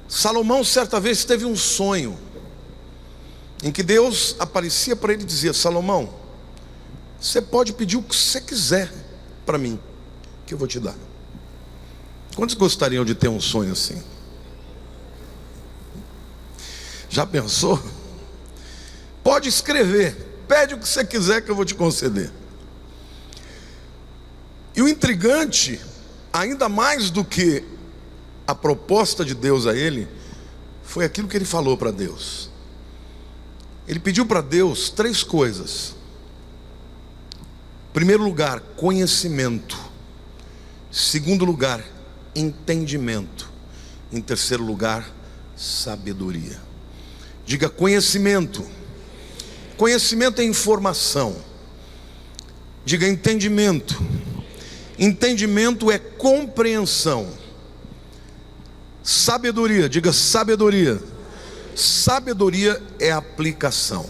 Salomão certa vez teve um sonho em que Deus aparecia para ele e dizia: Salomão, você pode pedir o que você quiser para mim, que eu vou te dar. Quantos gostariam de ter um sonho assim? Já pensou? Pode escrever, pede o que você quiser que eu vou te conceder. E o intrigante, ainda mais do que a proposta de Deus a ele, foi aquilo que ele falou para Deus. Ele pediu para Deus 3 coisas. Em primeiro lugar, conhecimento. Em segundo lugar, entendimento. Em terceiro lugar, sabedoria. Diga: conhecimento. Conhecimento é informação. Diga: entendimento. Entendimento é compreensão. Sabedoria. Diga: sabedoria. Sabedoria é aplicação.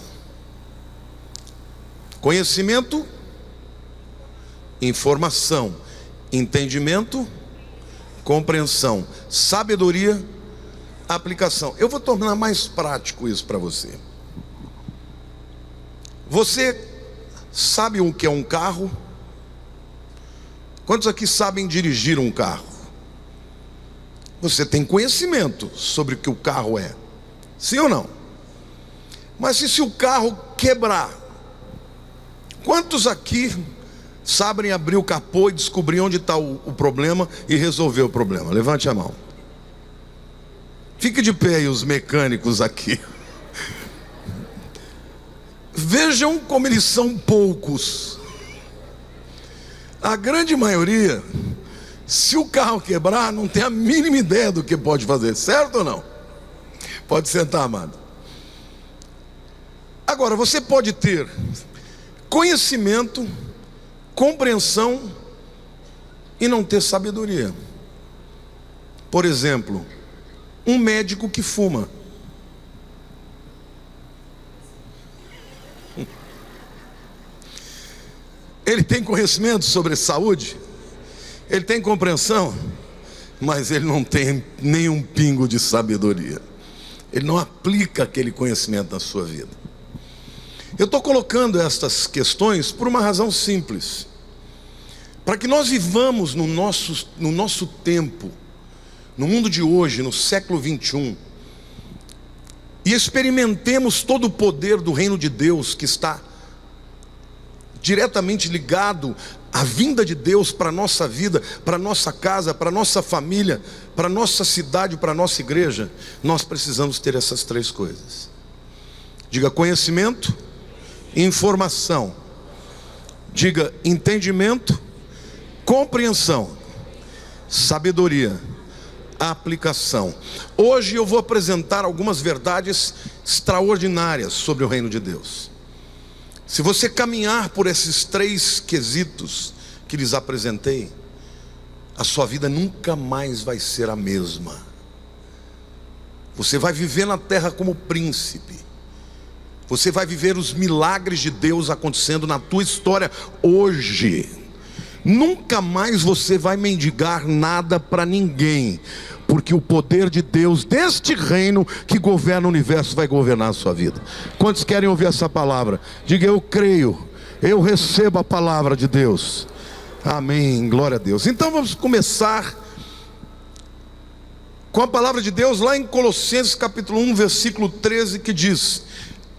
Conhecimento, informação, entendimento, compreensão, sabedoria, aplicação. Eu vou tornar mais prático isso para você. Você sabe o que é um carro? Quantos aqui sabem dirigir um carro? Você tem conhecimento sobre o que o carro é, sim ou não? Mas e se o carro quebrar? Quantos aqui sabem abrir o capô e descobrir onde está o problema e resolver o problema? Levante a mão. Fique de pé aí os mecânicos aqui. Vejam como eles são poucos. A grande maioria, se o carro quebrar, não tem a mínima ideia do que pode fazer, certo ou não? Pode sentar, amado. Agora, você pode ter conhecimento, compreensão e não ter sabedoria. Por exemplo, um médico que fuma. Ele tem conhecimento sobre saúde, ele tem compreensão, mas ele não tem nenhum pingo de sabedoria. Ele não aplica aquele conhecimento na sua vida. Eu estou colocando estas questões por uma razão simples: para que nós vivamos no nosso tempo, no mundo de hoje, no século 21, e experimentemos todo o poder do reino de Deus que está diretamente ligado à vinda de Deus para a nossa vida, para a nossa casa, para a nossa família, para a nossa cidade, para a nossa igreja. Nós precisamos ter essas 3 coisas. Diga: conhecimento, informação. Diga: entendimento, compreensão, sabedoria, aplicação. Hoje eu vou apresentar algumas verdades extraordinárias sobre o reino de Deus. Se você caminhar por esses 3 quesitos que lhes apresentei, a sua vida nunca mais vai ser a mesma. Você vai viver na terra como príncipe. Você vai viver os milagres de Deus acontecendo na tua história hoje. Nunca mais você vai mendigar nada para ninguém, porque o poder de Deus deste reino que governa o universo vai governar a sua vida. Quantos querem ouvir essa palavra? Diga: eu creio, eu recebo a palavra de Deus. Amém, glória a Deus. Então vamos começar com a palavra de Deus lá em Colossenses capítulo 1, versículo 13, que diz: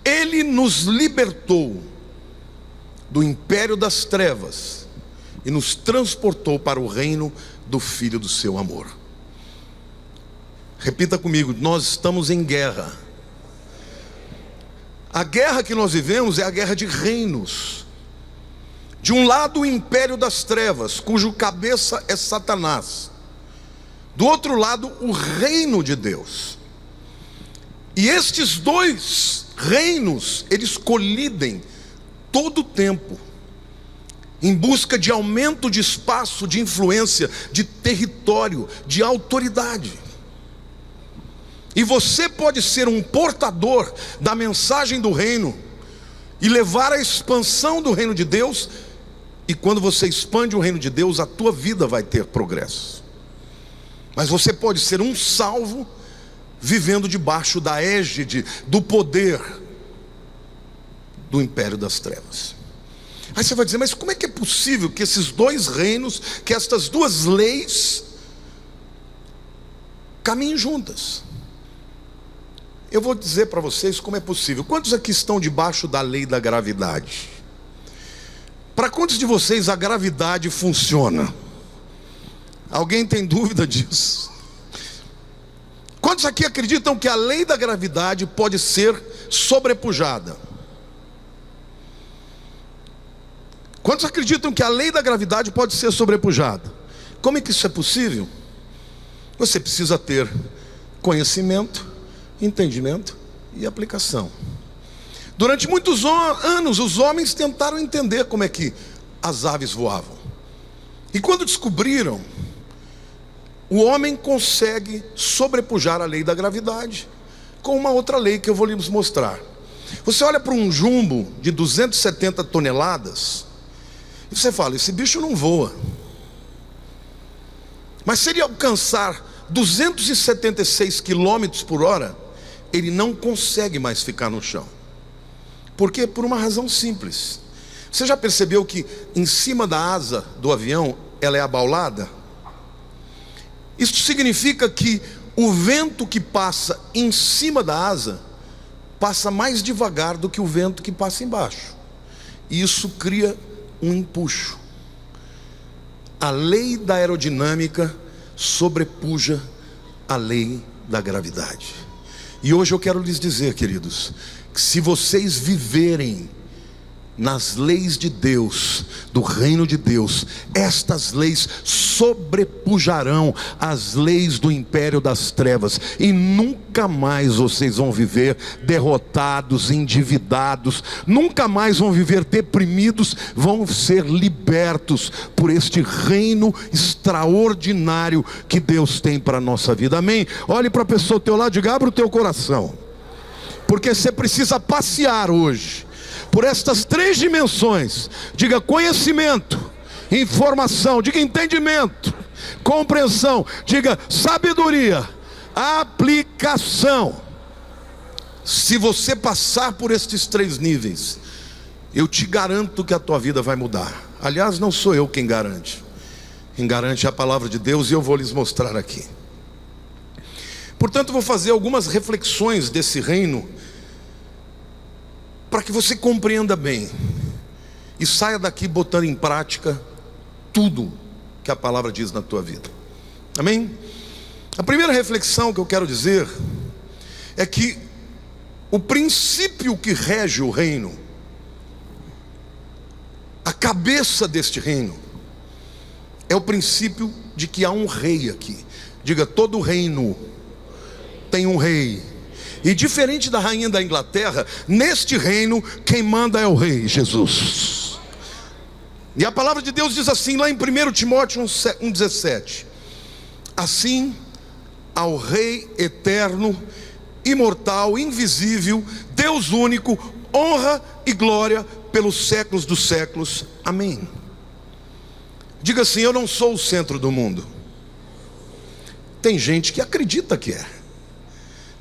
Ele nos libertou do império das trevas e nos transportou para o reino do Filho do seu amor. Repita comigo: nós estamos em guerra. A guerra que nós vivemos é a guerra de reinos. De um lado, o império das trevas, cujo cabeça é Satanás. Do outro lado, o reino de Deus. E estes 2 reinos, eles colidem todo o tempo, em busca de aumento de espaço, de influência, de território, de autoridade. E você pode ser um portador da mensagem do reino e levar a expansão do reino de Deus. E quando você expande o reino de Deus, a tua vida vai ter progresso. Mas você pode ser um salvo vivendo debaixo da égide, do poder do império das trevas. Aí você vai dizer, mas como é que é possível que esses dois reinos, que estas duas leis caminhem juntas? Eu vou dizer para vocês como é possível. Quantos aqui estão debaixo da lei da gravidade? Para quantos de vocês a gravidade funciona? Alguém tem dúvida disso? Quantos aqui acreditam que a lei da gravidade pode ser sobrepujada? Quantos acreditam que a lei da gravidade pode ser sobrepujada? Como é que isso é possível? Você precisa ter conhecimento, entendimento e aplicação. Durante muitos anos os homens tentaram entender como é que as aves voavam. E quando descobriram, o homem consegue sobrepujar a lei da gravidade com uma outra lei que eu vou lhes mostrar. Você olha para um jumbo de 270 toneladas e você fala, esse bicho não voa. Mas se ele alcançar 276 quilômetros por hora, ele não consegue mais ficar no chão. Por quê? Por uma razão simples. Você já percebeu que em cima da asa do avião ela é abaulada? Isso significa que o vento que passa em cima da asa passa mais devagar do que o vento que passa embaixo. E isso cria um empuxo. A lei da aerodinâmica sobrepuja a lei da gravidade. E hoje eu quero lhes dizer, queridos, que se vocês viverem nas leis de Deus, do reino de Deus, estas leis sobrepujarão as leis do império das trevas, e nunca mais vocês vão viver derrotados, endividados, nunca mais vão viver deprimidos, vão ser libertos por este reino extraordinário que Deus tem para a nossa vida, amém? Olhe para a pessoa ao teu lado e diga, abra o teu coração, porque você precisa passear hoje por estas três dimensões. Diga conhecimento, informação, diga entendimento, compreensão, diga sabedoria, aplicação. Se você passar por estes três níveis, eu te garanto que a tua vida vai mudar. Aliás, não sou eu quem garante é a palavra de Deus, e eu vou lhes mostrar aqui. Portanto, vou fazer algumas reflexões desse reino, para que você compreenda bem e saia daqui botando em prática tudo que a palavra diz na tua vida, amém? A primeira reflexão que eu quero dizer é que o princípio que rege o reino, a cabeça deste reino, é o princípio de que há um rei aqui. Diga, todo reino tem um rei. E diferente da rainha da Inglaterra, neste reino quem manda é o rei Jesus. E a palavra de Deus diz assim lá em 1 Timóteo 1,17: assim ao rei eterno, imortal, invisível, Deus único, honra e glória pelos séculos dos séculos, amém. Diga assim, eu não sou o centro do mundo. Tem gente que acredita que é,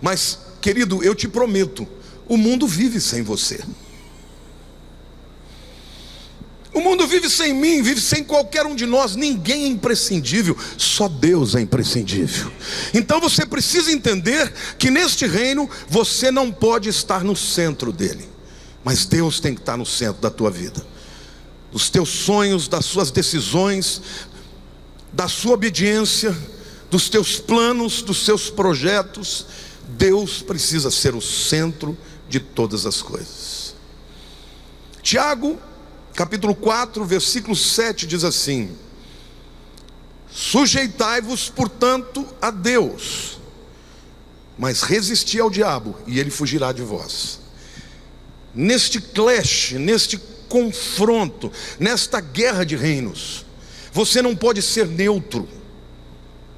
mas querido, eu te prometo, o mundo vive sem você. O mundo vive sem mim, vive sem qualquer um de nós. Ninguém é imprescindível, só Deus é imprescindível. Então você precisa entender que neste reino você não pode estar no centro dele, mas Deus tem que estar no centro da tua vida, dos teus sonhos, das suas decisões, da sua obediência, dos teus planos, dos seus projetos. Deus precisa ser o centro de todas as coisas. Tiago, capítulo 4, versículo 7 diz assim: sujeitai-vos, portanto, a Deus, mas resisti ao diabo, e ele fugirá de vós. Neste clash, neste confronto, nesta guerra de reinos, você não pode ser neutro.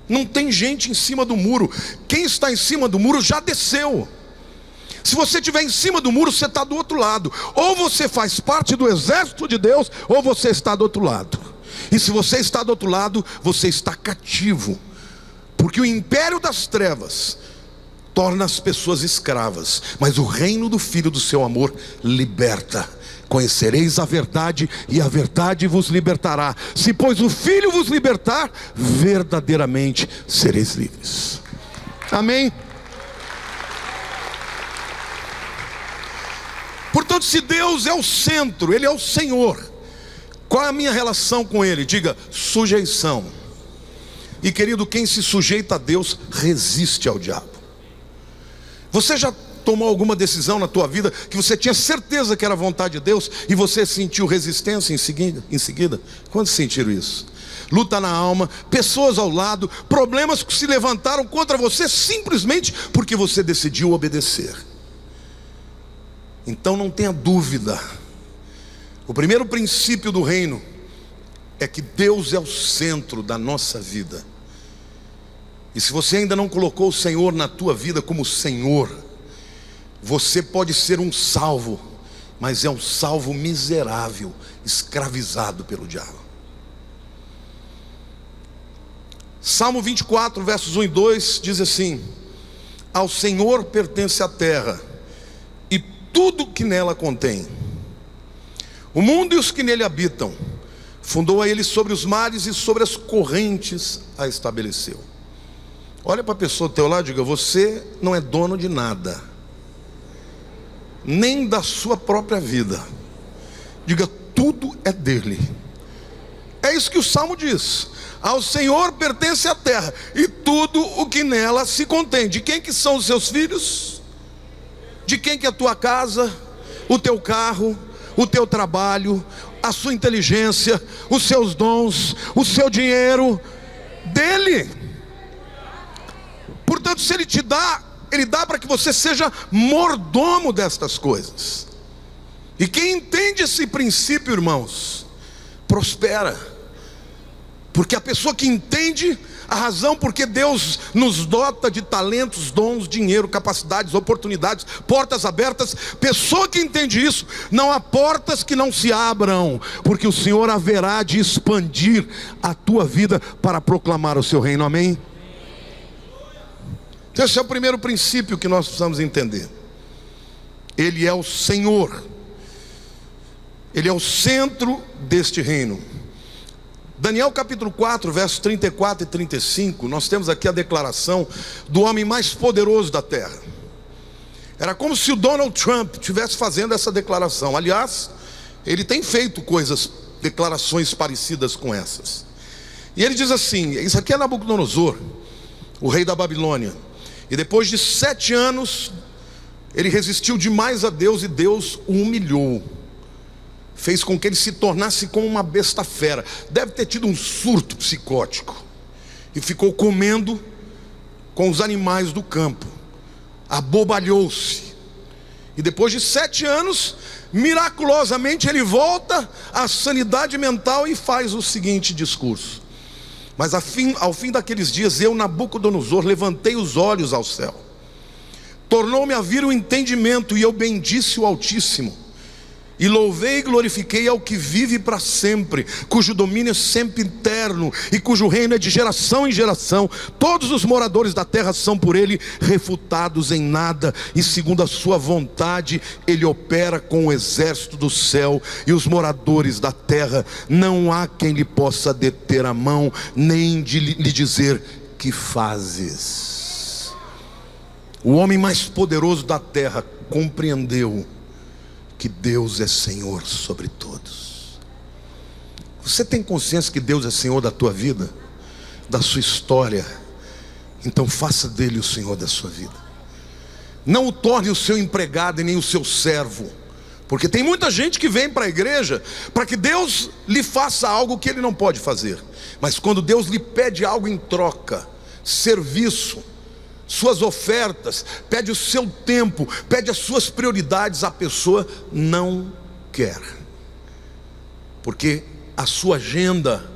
Não tem gente em cima do muro. Quem está em cima do muro já desceu. Se você estiver em cima do muro, você está do outro lado. Ou você faz parte do exército de Deus, ou você está do outro lado. E se você está do outro lado, você está cativo, porque o império das trevas torna as pessoas escravas, mas o reino do Filho do seu amor liberta. Conhecereis a verdade, e a verdade vos libertará. Se pois o Filho vos libertar, verdadeiramente sereis livres. Amém? Portanto, se Deus é o centro, Ele é o Senhor, qual é a minha relação com Ele? Diga: sujeição. E querido, quem se sujeita a Deus resiste ao diabo. Você já tomou alguma decisão na tua vida que você tinha certeza que era a vontade de Deus e você sentiu resistência em seguida? Quantos sentiram isso? Luta na alma, pessoas ao lado, problemas que se levantaram contra você simplesmente porque você decidiu obedecer. Então não tenha dúvida, o primeiro princípio do reino é que Deus é o centro da nossa vida. E se você ainda não colocou o Senhor na tua vida como Senhor, você pode ser um salvo, mas é um salvo miserável, escravizado pelo diabo. Salmo 24, versos 1 e 2 diz assim: ao Senhor pertence a terra e tudo que nela contém, o mundo e os que nele habitam. Fundou a ele sobre os mares e sobre as correntes a estabeleceu. Olha para a pessoa do teu lado e diga: você não é dono de nada, nem da sua própria vida. Diga: tudo é dele. É isso que o Salmo diz: ao Senhor pertence a terra e tudo o que nela se contém. De quem que são os seus filhos? De quem que é a tua casa, o teu carro, o teu trabalho, a sua inteligência, os seus dons, o seu dinheiro? Dele. Portanto, se Ele te dá, Ele dá para que você seja mordomo destas coisas. E quem entende esse princípio, irmãos, prospera. Porque a pessoa que entende a razão porque Deus nos dota de talentos, dons, dinheiro, capacidades, oportunidades, portas abertas, pessoa que entende isso, não há portas que não se abram, porque o Senhor haverá de expandir a tua vida para proclamar o seu reino. Amém? Então esse é o primeiro princípio que nós precisamos entender. Ele é o Senhor, Ele é o centro deste reino. Daniel capítulo 4, versos 34 e 35, nós temos aqui a declaração do homem mais poderoso da terra. Era como se o Donald Trump estivesse fazendo essa declaração. Aliás, ele tem feito declarações parecidas com essas. E ele diz assim: isso aqui é Nabucodonosor, o rei da Babilônia. E depois de 7 anos, ele resistiu demais a Deus e Deus o humilhou. Fez com que ele se tornasse como uma besta fera. Deve ter tido um surto psicótico. E ficou comendo com os animais do campo. Abobalhou-se. E depois de 7 anos, miraculosamente ele volta à sanidade mental e faz o seguinte discurso: mas ao fim daqueles dias, eu, Nabucodonosor, levantei os olhos ao céu. Tornou-me a vir o entendimento, e eu bendisse o Altíssimo. E louvei e glorifiquei ao que vive para sempre, cujo domínio é sempre eterno, e cujo reino é de geração em geração. Todos os moradores da terra são por ele refutados em nada, e segundo a sua vontade ele opera com o exército do céu. E os moradores da terra, não há quem lhe possa deter a mão, nem de lhe dizer: que fazes? O homem mais poderoso da terra compreendeu que Deus é Senhor sobre todos. Você tem consciência que Deus é Senhor da tua vida, da sua história? Então faça dele o Senhor da sua vida. Não o torne o seu empregado e nem o seu servo, porque tem muita gente que vem para a igreja para que Deus lhe faça algo que ele não pode fazer. Mas quando Deus lhe pede algo em troca, serviço, suas ofertas, pede o seu tempo, pede as suas prioridades, a pessoa não quer, porque a sua agenda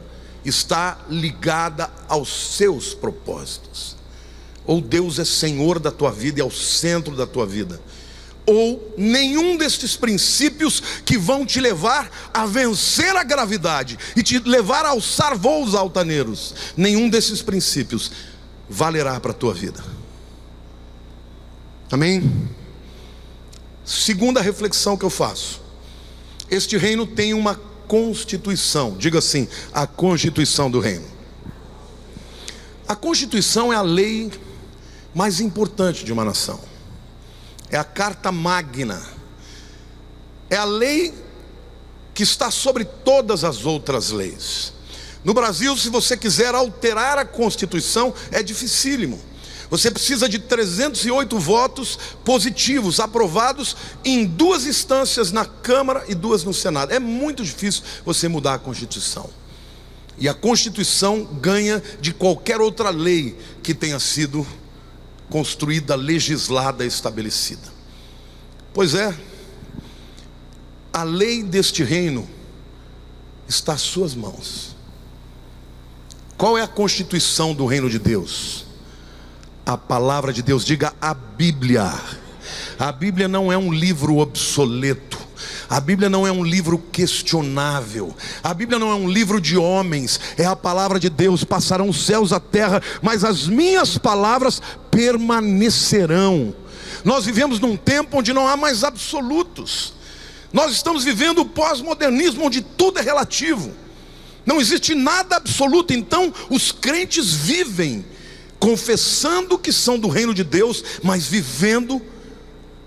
está ligada aos seus propósitos. Ou Deus é Senhor da tua vida e é o centro da tua vida, ou nenhum destes princípios que vão te levar a vencer a gravidade e te levar a alçar voos altaneiros, nenhum desses princípios valerá para a tua vida. Amém? Segunda reflexão que eu faço: este reino tem uma constituição. Diga assim: a constituição do reino. A constituição é a lei mais importante de uma nação. É a carta magna. É a lei que está sobre todas as outras leis. No Brasil, se você quiser alterar a Constituição, é dificílimo. Você precisa de 308 votos positivos, aprovados em 2 instâncias na Câmara e 2 no Senado. É muito difícil você mudar a Constituição. E a Constituição ganha de qualquer outra lei que tenha sido construída, legislada, estabelecida. Pois é, a lei deste reino está às suas mãos. Qual é a constituição do reino de Deus? A palavra de Deus. Diga: a Bíblia. A Bíblia não é um livro obsoleto. A Bíblia não é um livro questionável. A Bíblia não é um livro de homens. É a palavra de Deus. Passarão os céus, a terra, mas as minhas palavras permanecerão. Nós vivemos num tempo onde não há mais absolutos. Nós estamos vivendo o pós-modernismo, onde tudo é relativo. Não existe nada absoluto. Então os crentes vivem confessando que são do reino de Deus, mas vivendo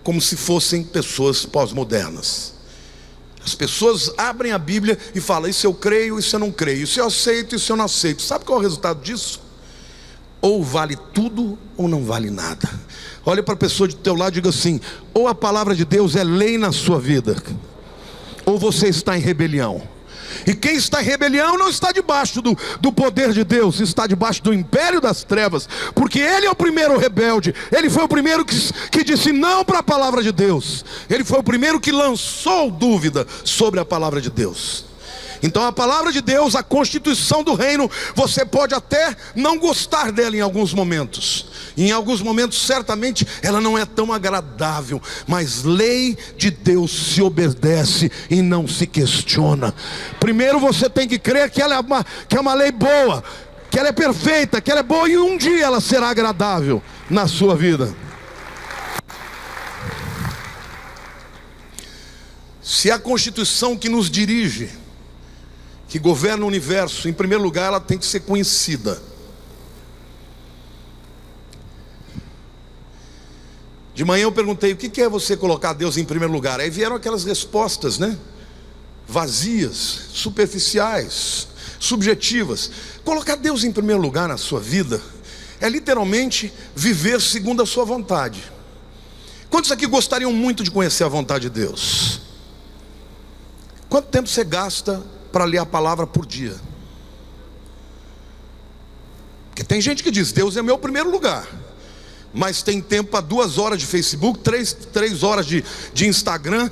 como se fossem pessoas pós-modernas. As pessoas abrem a Bíblia e falam: isso eu creio, isso eu não creio, isso eu aceito, isso eu não aceito. Sabe qual é o resultado disso? Ou vale tudo ou não vale nada. Olha para a pessoa do teu lado e diga assim: ou a palavra de Deus é lei na sua vida, ou você está em rebelião. E quem está em rebelião não está debaixo do poder de Deus, está debaixo do império das trevas, porque ele é o primeiro rebelde. Ele foi o primeiro que disse não para a palavra de Deus. Ele foi o primeiro que lançou dúvida sobre a palavra de Deus. Então a palavra de Deus, a constituição do reino, você pode até não gostar dela em alguns momentos. Em alguns momentos certamente ela não é tão agradável, mas lei de Deus se obedece e não se questiona. Primeiro você tem que crer que ela é uma lei boa, que ela é perfeita, que ela é boa, e um dia ela será agradável na sua vida. Se a Constituição que nos dirige, que governa o universo, em primeiro lugar ela tem que ser conhecida. De manhã eu perguntei: o que é você colocar Deus em primeiro lugar? Aí vieram aquelas respostas, né? Vazias, superficiais, subjetivas. Colocar Deus em primeiro lugar na sua vida é literalmente viver segundo a sua vontade. Quantos aqui gostariam muito de conhecer a vontade de Deus? Quanto tempo você gasta para ler a palavra por dia? Porque tem gente que diz: Deus é meu primeiro lugar, mas tem tempo para 2 horas de Facebook, 3 horas de Instagram,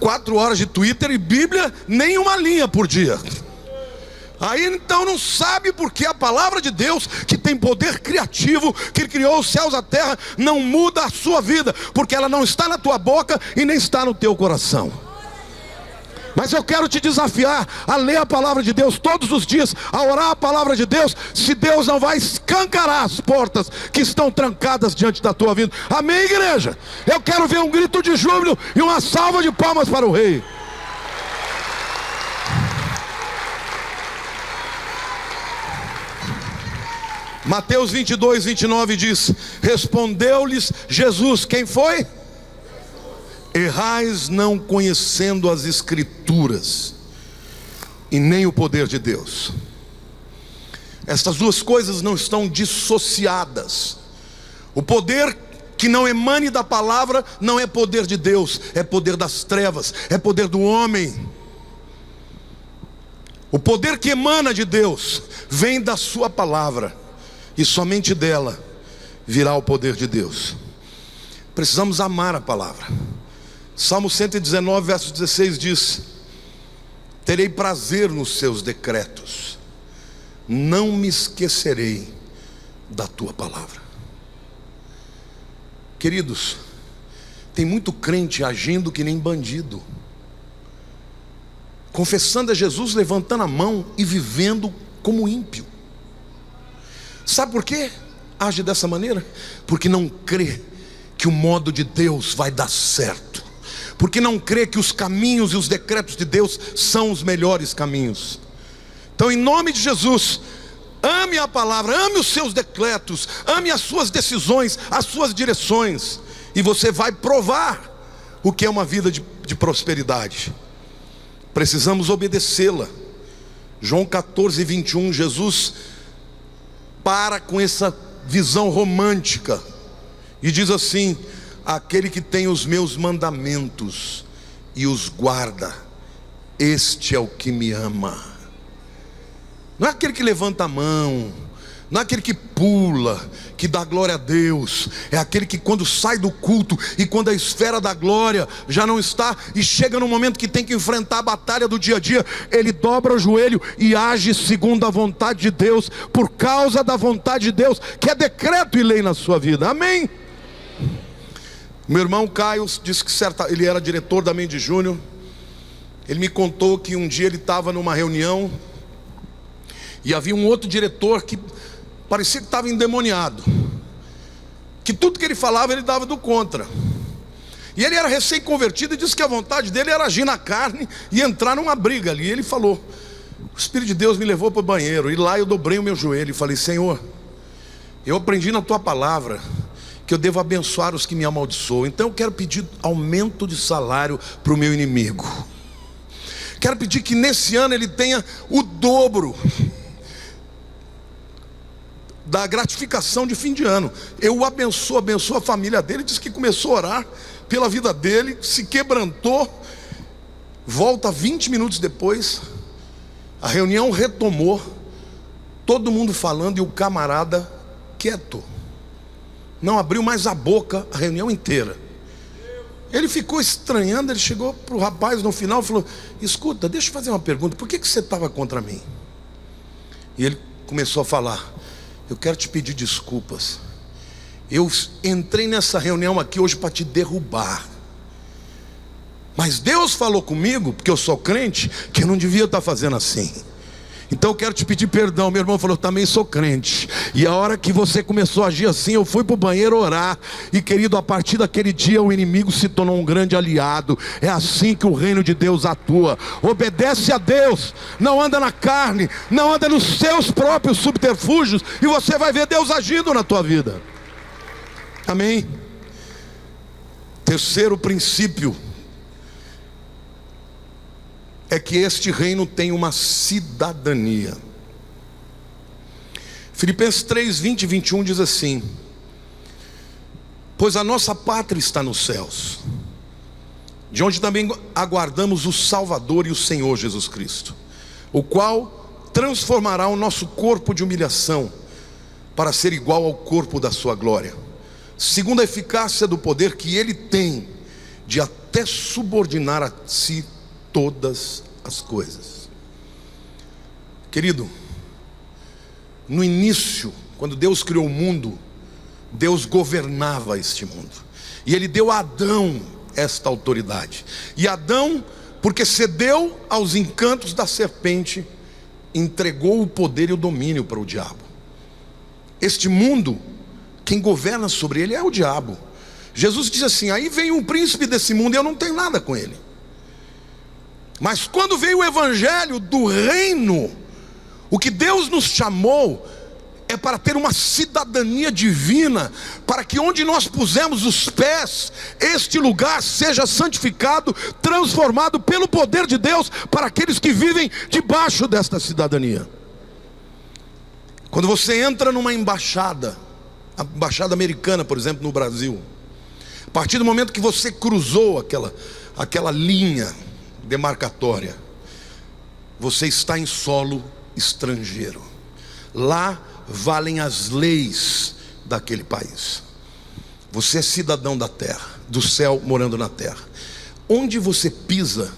4 horas de Twitter, e Bíblia nem uma linha por dia. Aí então não sabe porque a palavra de Deus, que tem poder criativo, que criou os céus e a terra, não muda a sua vida, porque ela não está na tua boca e nem está no teu coração. Mas eu quero te desafiar a ler a palavra de Deus todos os dias, a orar a palavra de Deus, se Deus não vai escancarar as portas que estão trancadas diante da tua vida. Amém, igreja? Eu quero ver um grito de júbilo e uma salva de palmas para o Rei. Mateus 22, 29 diz: respondeu-lhes Jesus. Quem foi? Errais não conhecendo as Escrituras e nem o poder de Deus. Estas duas coisas não estão dissociadas. O poder que não emane da palavra não é poder de Deus, é poder das trevas, é poder do homem. O poder que emana de Deus vem da sua palavra, e somente dela virá o poder de Deus. Precisamos amar a palavra. Salmo 119, verso 16 diz: terei prazer nos seus decretos, não me esquecerei da tua palavra. Queridos, tem muito crente agindo que nem bandido, confessando a Jesus, levantando a mão e vivendo como ímpio. Sabe por quê age dessa maneira? Porque não crê que o modo de Deus vai dar certo, porque não crê que os caminhos e os decretos de Deus são os melhores caminhos. Então, em nome de Jesus, ame a palavra, ame os seus decretos, ame as suas decisões, as suas direções, e você vai provar o que é uma vida de prosperidade. Precisamos obedecê-la. João 14, 21, Jesus para com essa visão romântica e diz assim: aquele que tem os meus mandamentos e os guarda, este é o que me ama. Não é aquele que levanta a mão, não é aquele que pula, que dá glória a Deus. É aquele que quando sai do culto e quando a esfera da glória já não está, e chega no momento que tem que enfrentar a batalha do dia a dia, ele dobra o joelho e age segundo a vontade de Deus, por causa da vontade de Deus, que é decreto e lei na sua vida. Amém? Meu irmão Caio disse que ele era diretor da Mendes Júnior. Ele me contou que um dia ele estava numa reunião e havia um outro diretor que parecia que estava endemoniado, que tudo que ele falava ele dava do contra. E ele era recém-convertido e disse que a vontade dele era agir na carne e entrar numa briga ali. E ele falou: o Espírito de Deus me levou para o banheiro, e lá eu dobrei o meu joelho e falei: Senhor, eu aprendi na tua palavra que eu devo abençoar os que me amaldiçoam, então eu quero pedir aumento de salário para o meu inimigo. Quero pedir que nesse ano ele tenha o dobro da gratificação de fim de ano. Eu o abençoo a família dele. Diz que começou a orar pela vida dele, se quebrantou. Volta 20 minutos depois, a reunião retomou, todo mundo falando e o camarada quieto, não abriu mais a boca a reunião inteira. Ele ficou estranhando. Ele chegou para o rapaz no final e falou: escuta, deixa eu fazer uma pergunta, por que você estava contra mim? E ele começou a falar: eu quero te pedir desculpas, eu entrei nessa reunião aqui hoje para te derrubar, mas Deus falou comigo, porque eu sou crente, que eu não devia estar fazendo assim. Então eu quero te pedir perdão. Meu irmão falou: também sou crente, e a hora que você começou a agir assim, eu fui para o banheiro orar. E querido, a partir daquele dia o inimigo se tornou um grande aliado. É assim que o reino de Deus atua. Obedece a Deus, não anda na carne, não anda nos seus próprios subterfúgios, e você vai ver Deus agindo na tua vida. Amém? Terceiro princípio é que este reino tem uma cidadania. Filipenses 3, 20 e 21 diz assim: pois a nossa pátria está nos céus, de onde também aguardamos o Salvador e o Senhor Jesus Cristo, o qual transformará o nosso corpo de humilhação para ser igual ao corpo da sua glória, segundo a eficácia do poder que Ele tem de até subordinar a si todas as coisas. Querido, no início, quando Deus criou o mundo, Deus governava este mundo, e Ele deu a Adão esta autoridade. E Adão, porque cedeu aos encantos da serpente, entregou o poder e o domínio para o diabo. Este mundo, quem governa sobre ele é o diabo. Jesus diz assim: aí vem um príncipe desse mundo e eu não tenho nada com ele. Mas quando veio o evangelho do reino, o que Deus nos chamou é para ter uma cidadania divina, para que onde nós pusemos os pés, este lugar seja santificado, transformado pelo poder de Deus, para aqueles que vivem debaixo desta cidadania. Quando você entra numa embaixada, a embaixada americana, por exemplo, no Brasil, a partir do momento que você cruzou aquela linha demarcatória, você está em solo estrangeiro. Lá valem as leis daquele país. Você é cidadão da terra, do céu morando na terra. Onde você pisa,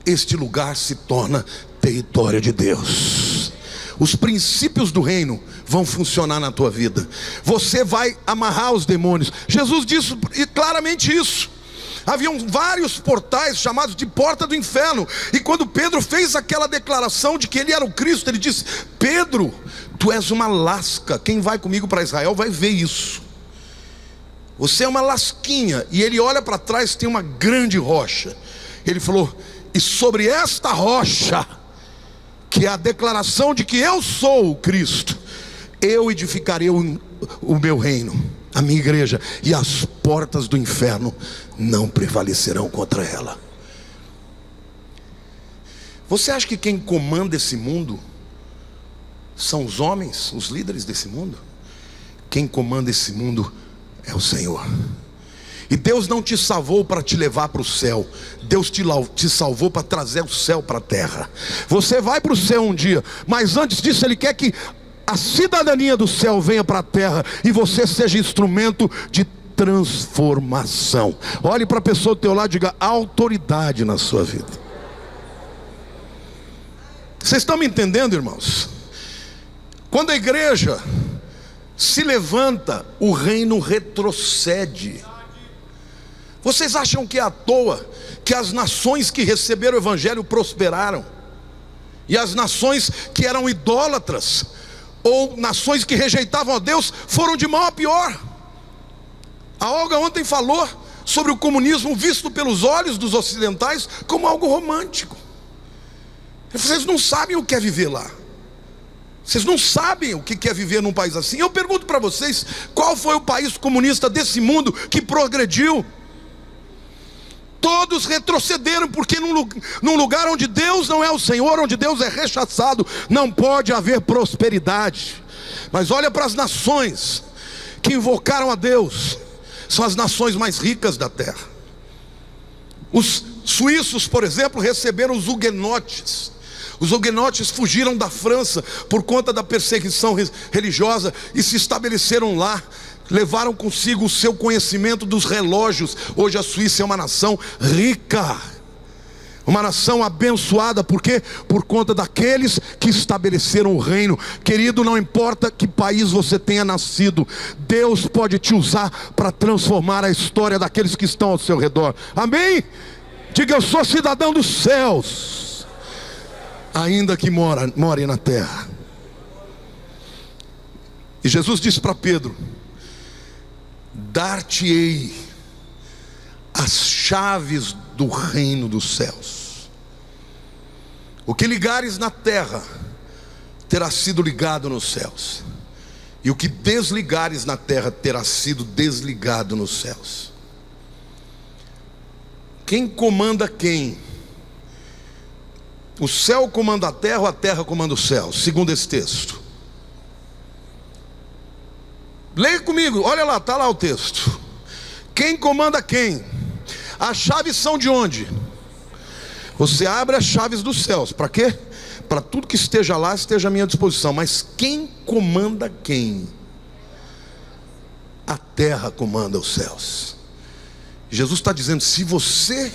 este lugar se torna território de Deus. Os princípios do reino vão funcionar na tua vida. Você vai amarrar os demônios. Jesus disse claramente isso. Haviam vários portais chamados de porta do inferno. E quando Pedro fez aquela declaração de que ele era o Cristo, ele disse: Pedro, tu és uma lasca. Quem vai comigo para Israel vai ver isso. Você é uma lasquinha. E ele olha para trás, tem uma grande rocha. Ele falou: e sobre esta rocha, que é a declaração de que eu sou o Cristo, eu edificarei o meu reino, a minha igreja, e as portas do inferno não prevalecerão contra ela. Você acha que quem comanda esse mundo são os homens, os líderes desse mundo? Quem comanda esse mundo é o Senhor. E Deus não te salvou para te levar para o céu. Deus te salvou para trazer o céu para a terra. Você vai para o céu um dia, mas antes disso Ele quer que a cidadania do céu venha para a terra e você seja instrumento de transformação. Olhe para a pessoa do teu lado e diga: autoridade na sua vida. Vocês estão me entendendo, irmãos? Quando a igreja se levanta, o reino retrocede. Vocês acham que é à toa que as nações que receberam o evangelho prosperaram, e as nações que eram idólatras, ou nações que rejeitavam a Deus, foram de mal a pior? A Olga ontem falou sobre o comunismo visto pelos olhos dos ocidentais como algo romântico. Vocês não sabem o que é viver lá. Vocês não sabem o que é viver num país assim. Eu pergunto para vocês: qual foi o país comunista desse mundo que progrediu? Todos retrocederam, porque num lugar onde Deus não é o Senhor, onde Deus é rechaçado, não pode haver prosperidade. Mas olha para as nações que invocaram a Deus, são as nações mais ricas da terra. Os suíços, por exemplo, receberam os huguenotes. Os huguenotes fugiram da França por conta da perseguição religiosa e se estabeleceram lá. Levaram consigo o seu conhecimento dos relógios. Hoje a Suíça é uma nação rica, uma nação abençoada. Por quê? Por conta daqueles que estabeleceram o reino. Querido, não importa que país você tenha nascido, Deus pode te usar para transformar a história daqueles que estão ao seu redor. Amém? Diga: eu sou cidadão dos céus, ainda que more na terra. E Jesus disse para Pedro: dar-te-ei as chaves do reino dos céus. O que ligares na terra terá sido ligado nos céus, e o que desligares na terra terá sido desligado nos céus. Quem comanda quem? O céu comanda a terra, ou a terra comanda o céu? Segundo esse texto. Leia comigo, olha lá, está lá o texto. Quem comanda quem? As chaves são de onde? Você abre as chaves dos céus. Para quê? Para tudo que esteja lá esteja à minha disposição. Mas quem comanda quem? A terra comanda os céus. Jesus está dizendo: se você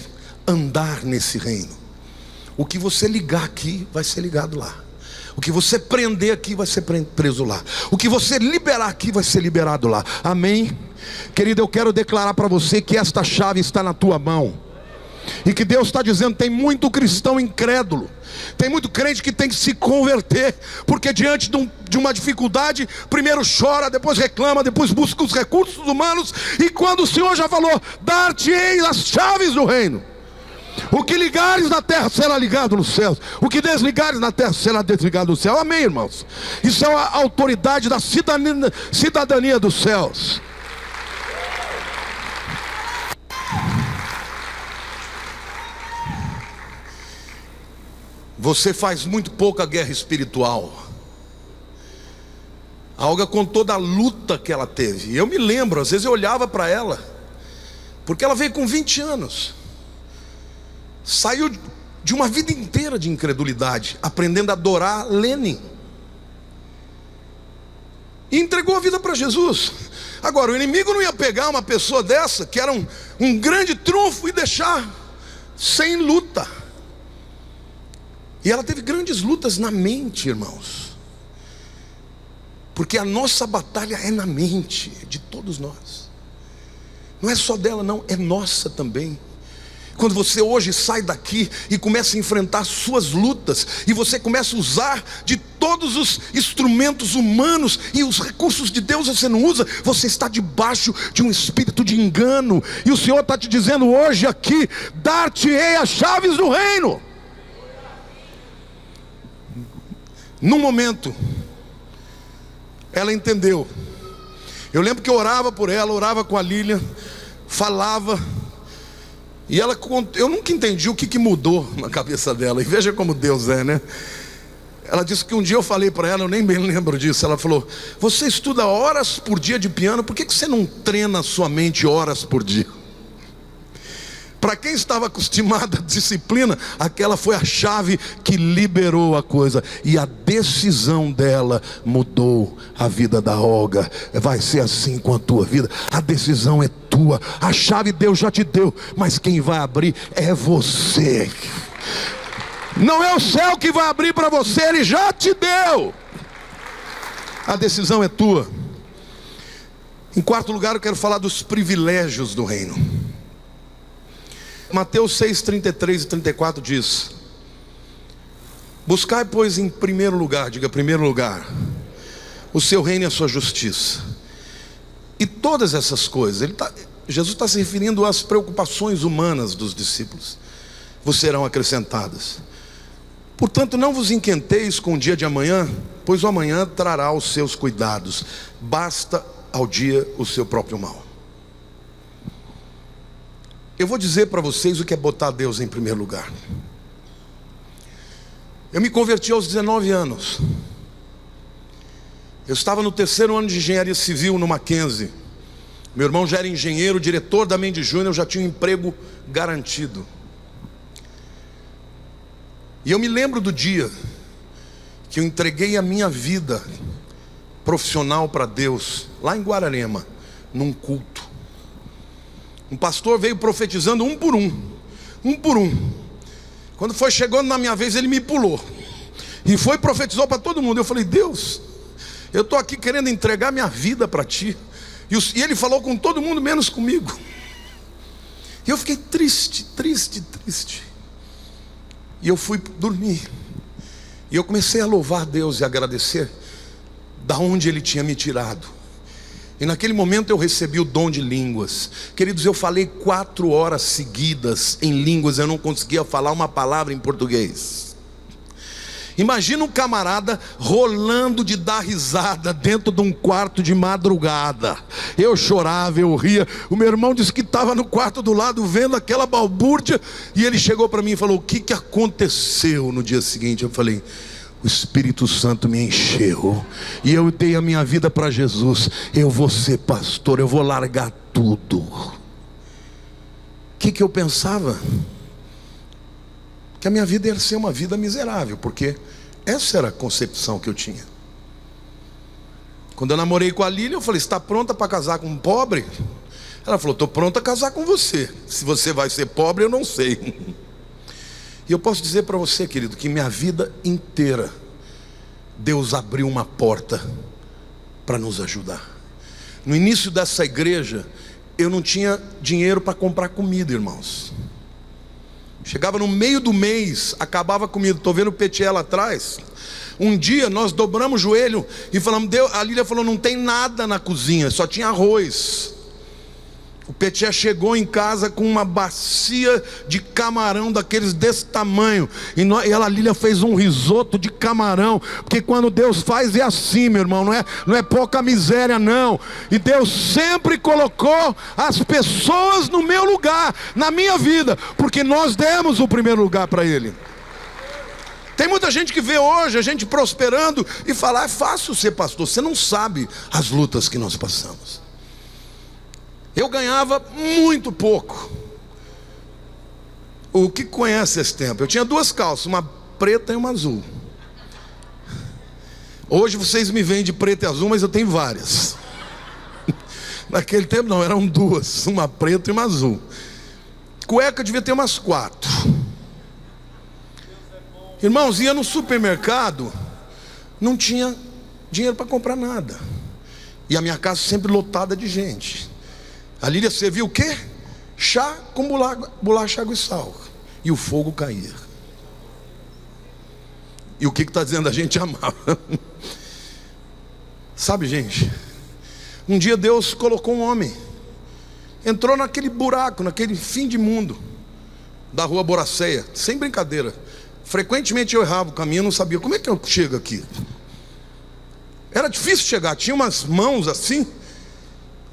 andar nesse reino, o que você ligar aqui vai ser ligado lá. O que você prender aqui vai ser preso lá. O que você liberar aqui vai ser liberado lá. Amém? Querido, eu quero declarar para você que esta chave está na tua mão. E que Deus está dizendo: tem muito cristão incrédulo, tem muito crente que tem que se converter, porque diante de uma dificuldade, primeiro chora, depois reclama, depois busca os recursos humanos. E quando o Senhor já falou: dar-te-ei as chaves do reino, o que ligares na terra será ligado nos céus, o que desligares na terra será desligado no céu. Amém, irmãos? Isso é a autoridade da cidadania dos céus. Você faz muito pouca guerra espiritual. A Olga contou da luta que ela teve. Eu me lembro, às vezes eu olhava para ela, porque ela veio com 20 anos. Saiu de uma vida inteira de incredulidade, aprendendo a adorar Lenin, e entregou a vida para Jesus. Agora, o inimigo não ia pegar uma pessoa dessa, que era um grande trunfo, e deixar sem luta. E ela teve grandes lutas na mente, irmãos, porque a nossa batalha é na mente de todos nós. Não é só dela não, é nossa também. Quando você hoje sai daqui e começa a enfrentar suas lutas, e você começa a usar de todos os instrumentos humanos e os recursos de Deus você não usa, você está debaixo de um espírito de engano. E o Senhor está te dizendo hoje aqui: dar-te-ei as chaves do reino. Num momento, ela entendeu. Eu lembro que eu orava por ela, orava com a Lília, falava, e ela, eu nunca entendi o que mudou na cabeça dela. E veja como Deus é, né? Ela disse que um dia eu falei para ela, eu nem me lembro disso. Ela falou: você estuda horas por dia de piano, por que você não treina a sua mente horas por dia? Para quem estava acostumado à disciplina, aquela foi a chave que liberou a coisa. E a decisão dela mudou a vida da Olga. Vai ser assim com a tua vida. A decisão é tua. A chave Deus já te deu, mas quem vai abrir é você. Não é o céu que vai abrir para você, Ele já te deu. A decisão é tua. Em quarto lugar, eu quero falar dos privilégios do reino. Mateus 6, 33 e 34 diz: buscai, pois, em primeiro lugar, diga primeiro lugar, o seu reino e a sua justiça, e todas essas coisas, Jesus está se referindo às preocupações humanas dos discípulos, vos serão acrescentadas. Portanto, não vos inquieteis com o dia de amanhã, pois o amanhã trará os seus cuidados, basta ao dia o seu próprio mal. Eu vou dizer para vocês o que é botar Deus em primeiro lugar. Eu me converti aos 19 anos. Eu estava no 3º ano de engenharia civil no Mackenzie. Meu irmão já era engenheiro, diretor da Mendes Júnior, eu já tinha um emprego garantido. E eu me lembro do dia que eu entreguei a minha vida profissional para Deus, lá em Guararema, num culto. Um pastor veio profetizando um por um. Quando foi chegando na minha vez, ele me pulou e foi profetizou para todo mundo. Eu falei: Deus, eu estou aqui querendo entregar minha vida para Ti. E ele falou com todo mundo, menos comigo. E eu fiquei triste. E eu fui dormir. E eu comecei a louvar Deus e agradecer da onde Ele tinha me tirado. E naquele momento eu recebi o dom de línguas. Queridos, eu falei 4 horas seguidas em línguas. Eu não conseguia falar uma palavra em português. Imagina um camarada rolando de dar risada dentro de um quarto de madrugada. Eu chorava, eu ria. O meu irmão disse que estava no quarto do lado vendo aquela balbúrdia. E ele chegou para mim e falou: o que aconteceu no dia seguinte? Eu falei: o Espírito Santo me encheu e eu dei a minha vida para Jesus. Eu vou ser pastor, eu vou largar tudo. O que eu pensava? Que a minha vida ia ser uma vida miserável, porque essa era a concepção que eu tinha. Quando eu namorei com a Lília, eu falei: está pronta para casar com um pobre? Ela falou: estou pronta a casar com você. Se você vai ser pobre, eu não sei. E eu posso dizer para você, querido, que minha vida inteira Deus abriu uma porta para nos ajudar. No início dessa igreja, eu não tinha dinheiro para comprar comida, irmãos. Chegava no meio do mês, acabava a comida. Estou vendo o Petiel lá atrás. Um dia nós dobramos o joelho e falamos: Deus, a Lília falou: não tem nada na cozinha, só tinha arroz. O Petiel chegou em casa com uma bacia de camarão daqueles desse tamanho. E a Lília fez um risoto de camarão. Porque quando Deus faz é assim, meu irmão. Não é pouca miséria, não. E Deus sempre colocou as pessoas no meu lugar, na minha vida. Porque nós demos o primeiro lugar para Ele. Tem muita gente que vê hoje a gente prosperando e fala: é fácil ser pastor. Você não sabe as lutas que nós passamos. Eu ganhava muito pouco. O que conhece esse tempo? Eu tinha 2 calças, uma preta e uma azul. Hoje vocês me veem de preta e azul, mas eu tenho várias. Naquele tempo não, eram 2, uma preta e uma azul. Cueca eu devia ter umas 4. Irmãos, ia no supermercado, não tinha dinheiro para comprar nada. E a minha casa sempre lotada de gente. A Lília servia o quê? chá com bolacha, água e sal, e o fogo caía. E o que está dizendo? A gente amava. Sabe, gente, um dia Deus colocou um homem, entrou naquele buraco, naquele fim de mundo da rua Boracéia, sem brincadeira. Frequentemente eu errava o caminho, não sabia como é que eu chego aqui. Era difícil chegar, tinha umas mãos assim.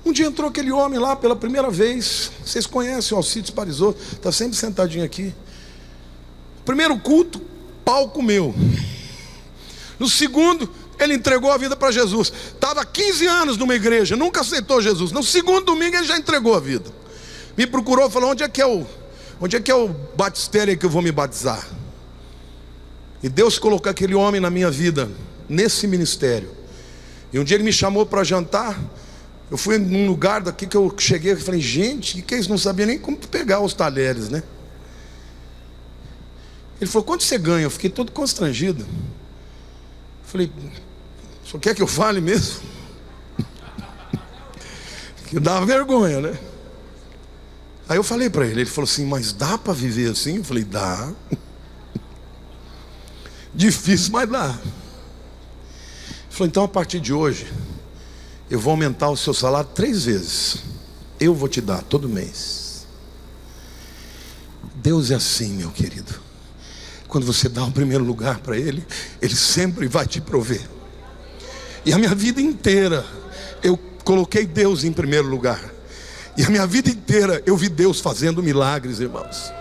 Um dia entrou aquele homem lá pela primeira vez. Vocês conhecem o Alcides Parisotto, está sempre sentadinho aqui. Primeiro culto, pau comeu. No segundo, ele entregou a vida para Jesus. Estava há 15 anos numa igreja, nunca aceitou Jesus. No segundo domingo ele já entregou a vida. Me procurou e falou: onde é que é o batistério que eu vou me batizar? E Deus colocou aquele homem na minha vida, nesse ministério. E um dia ele me chamou para jantar. Eu fui num lugar daqui que eu cheguei e falei: gente, que é isso? Não sabia nem como pegar os talheres, né? Ele falou: quanto você ganha? Eu fiquei todo constrangido. Falei: o senhor quer que eu fale mesmo? Que dava vergonha, né? Aí eu falei para ele falou assim: mas dá para viver assim? Eu falei: dá. Difícil, mas dá. Ele falou: então a partir de hoje eu vou aumentar o seu salário 3 vezes. Eu vou te dar todo mês. Deus é assim, meu querido. Quando você dá o primeiro lugar para Ele, Ele sempre vai te prover. E a minha vida inteira eu coloquei Deus em primeiro lugar. E a minha vida inteira eu vi Deus fazendo milagres, irmãos.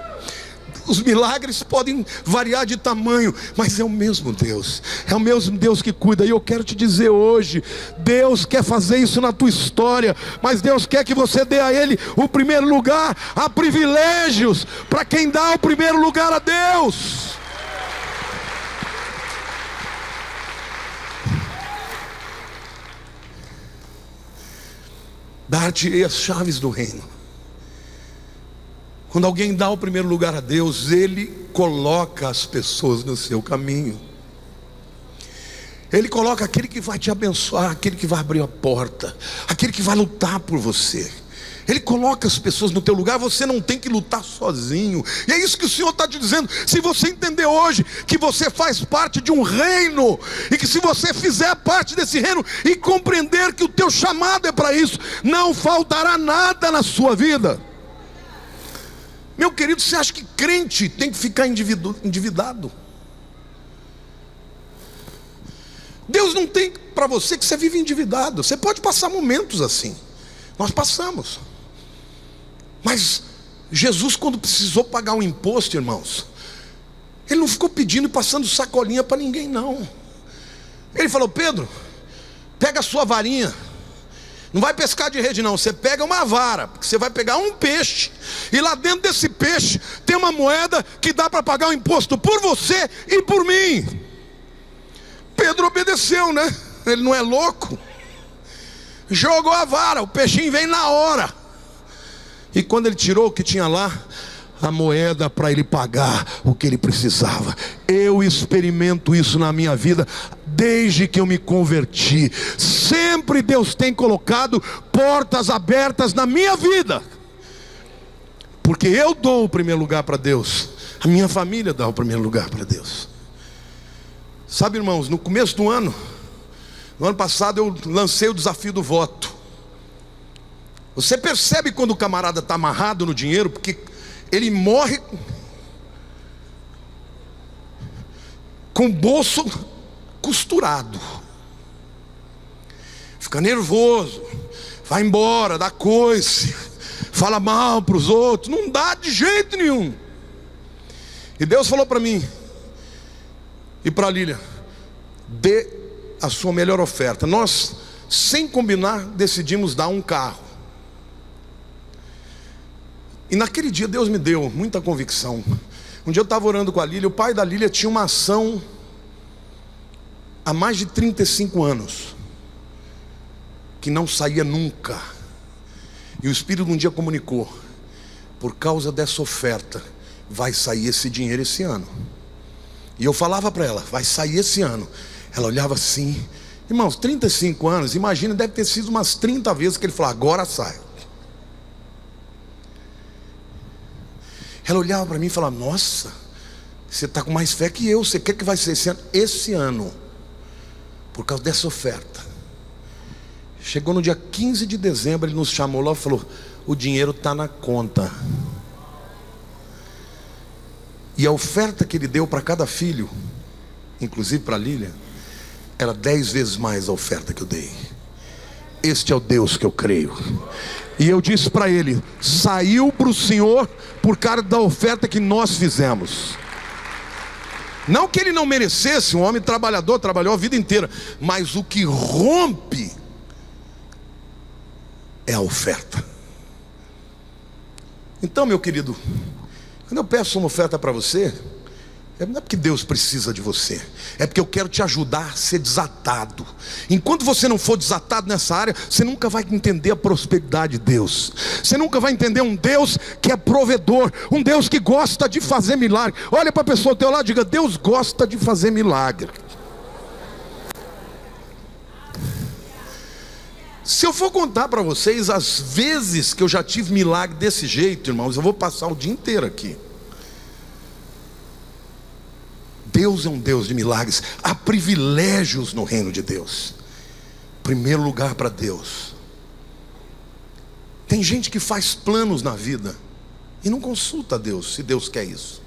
Os milagres podem variar de tamanho, mas é o mesmo Deus. É o mesmo Deus que cuida. E eu quero te dizer hoje: Deus quer fazer isso na tua história, mas Deus quer que você dê a Ele o primeiro lugar. Há privilégios para quem dá o primeiro lugar a Deus. Dar-te-ei as chaves do reino. Quando alguém dá o primeiro lugar a Deus, Ele coloca as pessoas no seu caminho. Ele coloca aquele que vai te abençoar, aquele que vai abrir a porta, aquele que vai lutar por você. Ele coloca as pessoas no teu lugar. Você não tem que lutar sozinho. E é isso que o Senhor está te dizendo. Se você entender hoje que você faz parte de um reino, e que se você fizer parte desse reino e compreender que o teu chamado é para isso, não faltará nada na sua vida. Meu querido, você acha que crente tem que ficar endividado? Deus não tem para você que você vive endividado. Você pode passar momentos assim. Nós passamos. Mas Jesus, quando precisou pagar um imposto, irmãos, Ele não ficou pedindo e passando sacolinha para ninguém, não. Ele falou: Pedro, pega a sua varinha. Não vai pescar de rede não, você pega uma vara, porque você vai pegar um peixe, e lá dentro desse peixe tem uma moeda que dá para pagar o imposto por você e por mim. Pedro obedeceu, né? Ele não é louco. Jogou a vara, o peixinho vem na hora. E quando ele tirou o que tinha lá, a moeda para ele pagar o que ele precisava. Eu experimento isso na minha vida desde que eu me converti. Sempre Deus tem colocado portas abertas na minha vida, porque eu dou o primeiro lugar para Deus. A minha família dá o primeiro lugar para Deus. Sabe, irmãos, no começo do ano, no ano passado, eu lancei o desafio do voto. Você percebe quando o camarada está amarrado no dinheiro, porque ele morre com o bolso costurado, fica nervoso, vai embora, dá coice, fala mal para os outros, não dá de jeito nenhum. E Deus falou para mim e para a Lília: dê a sua melhor oferta. Nós, sem combinar, decidimos dar um carro. E naquele dia Deus me deu muita convicção. Um dia eu estava orando com a Lília. O pai da Lília tinha uma ação há mais de 35 anos que não saía nunca. E o Espírito um dia comunicou: por causa dessa oferta vai sair esse dinheiro esse ano. E eu falava para ela: vai sair esse ano. Ela olhava assim. Irmãos, 35 anos, imagina, deve ter sido umas 30 vezes que ele falou: agora sai. Ela olhava para mim e falava: nossa, você está com mais fé que eu. Você quer que vai ser esse ano? Esse ano, por causa dessa oferta. Chegou no dia 15 de dezembro, ele nos chamou lá e falou: o dinheiro está na conta. E a oferta que ele deu para cada filho, inclusive para Lília, era 10 vezes mais a oferta que eu dei. Este é o Deus que eu creio. E eu disse para ele: saiu para o Senhor por causa da oferta que nós fizemos. Não que ele não merecesse, um homem trabalhador, trabalhou a vida inteira, mas o que rompe é a oferta. Então, meu querido, quando eu peço uma oferta para você, não é porque Deus precisa de você, é porque eu quero te ajudar a ser desatado. Enquanto você não for desatado nessa área, você nunca vai entender a prosperidade de Deus. Você nunca vai entender um Deus que é provedor, um Deus que gosta de fazer milagre. Olha para a pessoa ao teu lado e diga: Deus gosta de fazer milagre. Se eu for contar para vocês as vezes que eu já tive milagre desse jeito, irmãos, eu vou passar o dia inteiro aqui. Deus é um Deus de milagres. Há privilégios no reino de Deus. Primeiro lugar para Deus. Tem gente que faz planos na vida e não consulta a Deus, se Deus quer isso.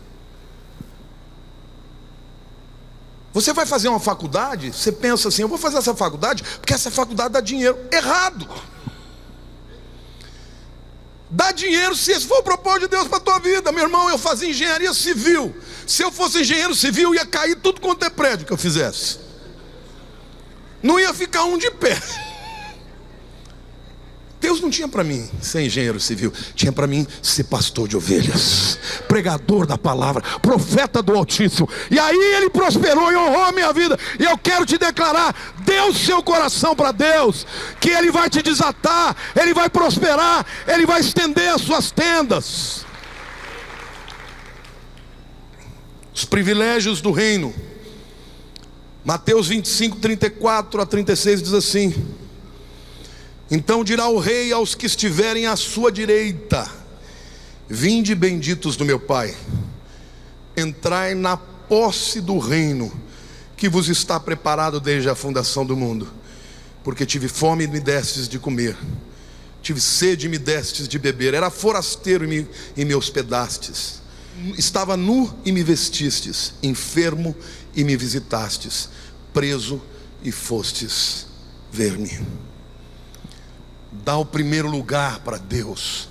Você vai fazer uma faculdade, você pensa assim: eu vou fazer essa faculdade porque essa faculdade dá dinheiro. Errado. Dá dinheiro se esse for o propósito de Deus para a tua vida. Meu irmão, eu fazia engenharia civil. Se eu fosse engenheiro civil, ia cair tudo quanto é prédio que eu fizesse. Não ia ficar um de pé. Deus não tinha para mim ser engenheiro civil, tinha para mim ser pastor de ovelhas, pregador da palavra, profeta do Altíssimo. E aí ele prosperou e honrou a minha vida. E eu quero te declarar: dê o seu coração para Deus, que Ele vai te desatar, Ele vai prosperar, Ele vai estender as suas tendas. Os privilégios do reino. Mateus 25, 34 a 36 diz assim: então dirá o rei aos que estiverem à sua direita: vinde, benditos do meu Pai, entrai na posse do reino que vos está preparado desde a fundação do mundo. Porque tive fome e me destes de comer, tive sede e me destes de beber, era forasteiro e me hospedastes, estava nu e me vestistes, enfermo e me visitastes, preso e fostes ver-me. Dá o primeiro lugar para Deus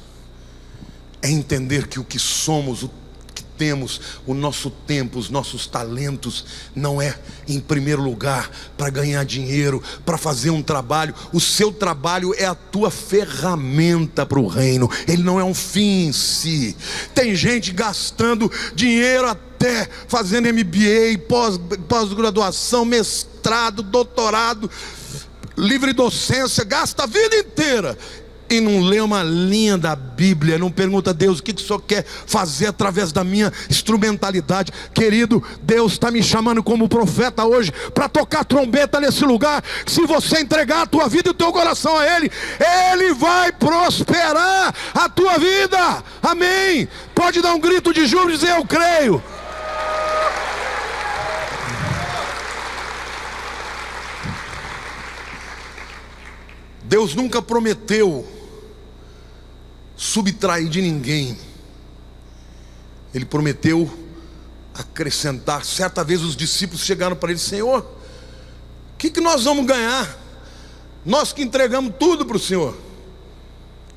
é entender que o que somos, o que temos, o nosso tempo, os nossos talentos, não é em primeiro lugar para ganhar dinheiro, para fazer um trabalho. O seu trabalho é a tua ferramenta para o reino, ele não é um fim em si. Tem gente gastando dinheiro até fazendo MBA, pós-graduação, mestrado, doutorado, livre docência, gasta a vida inteira e não lê uma linha da Bíblia, não pergunta a Deus: o que o Senhor quer fazer através da minha instrumentalidade? Querido, Deus está me chamando como profeta hoje para tocar trombeta nesse lugar. Se você entregar a tua vida e o teu coração a Ele, Ele vai prosperar a tua vida. Amém? Pode dar um grito de júbilo e dizer: eu creio. Deus nunca prometeu subtrair de ninguém. Ele prometeu acrescentar. Certa vez os discípulos chegaram para ele: Senhor, o que nós vamos ganhar? Nós que entregamos tudo para o Senhor,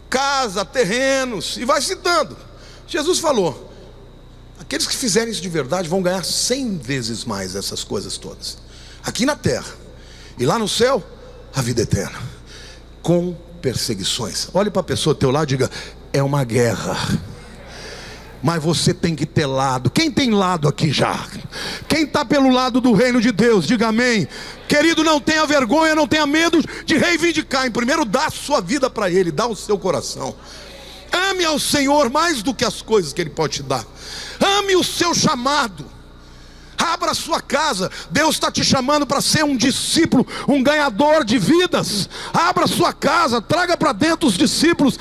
casa, terrenos, e vai citando. Jesus falou: aqueles que fizerem isso de verdade vão ganhar 100 vezes mais essas coisas todas, aqui na terra, e lá no céu, a vida eterna, com perseguições. Olhe para a pessoa ao teu lado e diga: é uma guerra, mas você tem que ter lado. Quem tem lado aqui já? Quem está pelo lado do reino de Deus, diga amém. Querido, não tenha vergonha, não tenha medo de reivindicar. Em primeiro, dá a sua vida para Ele, dá o seu coração. Ame ao Senhor mais do que as coisas que Ele pode te dar. Ame o seu chamado. Abra a sua casa. Deus está te chamando para ser um discípulo, um ganhador de vidas. Abra a sua casa, traga para dentro os discípulos.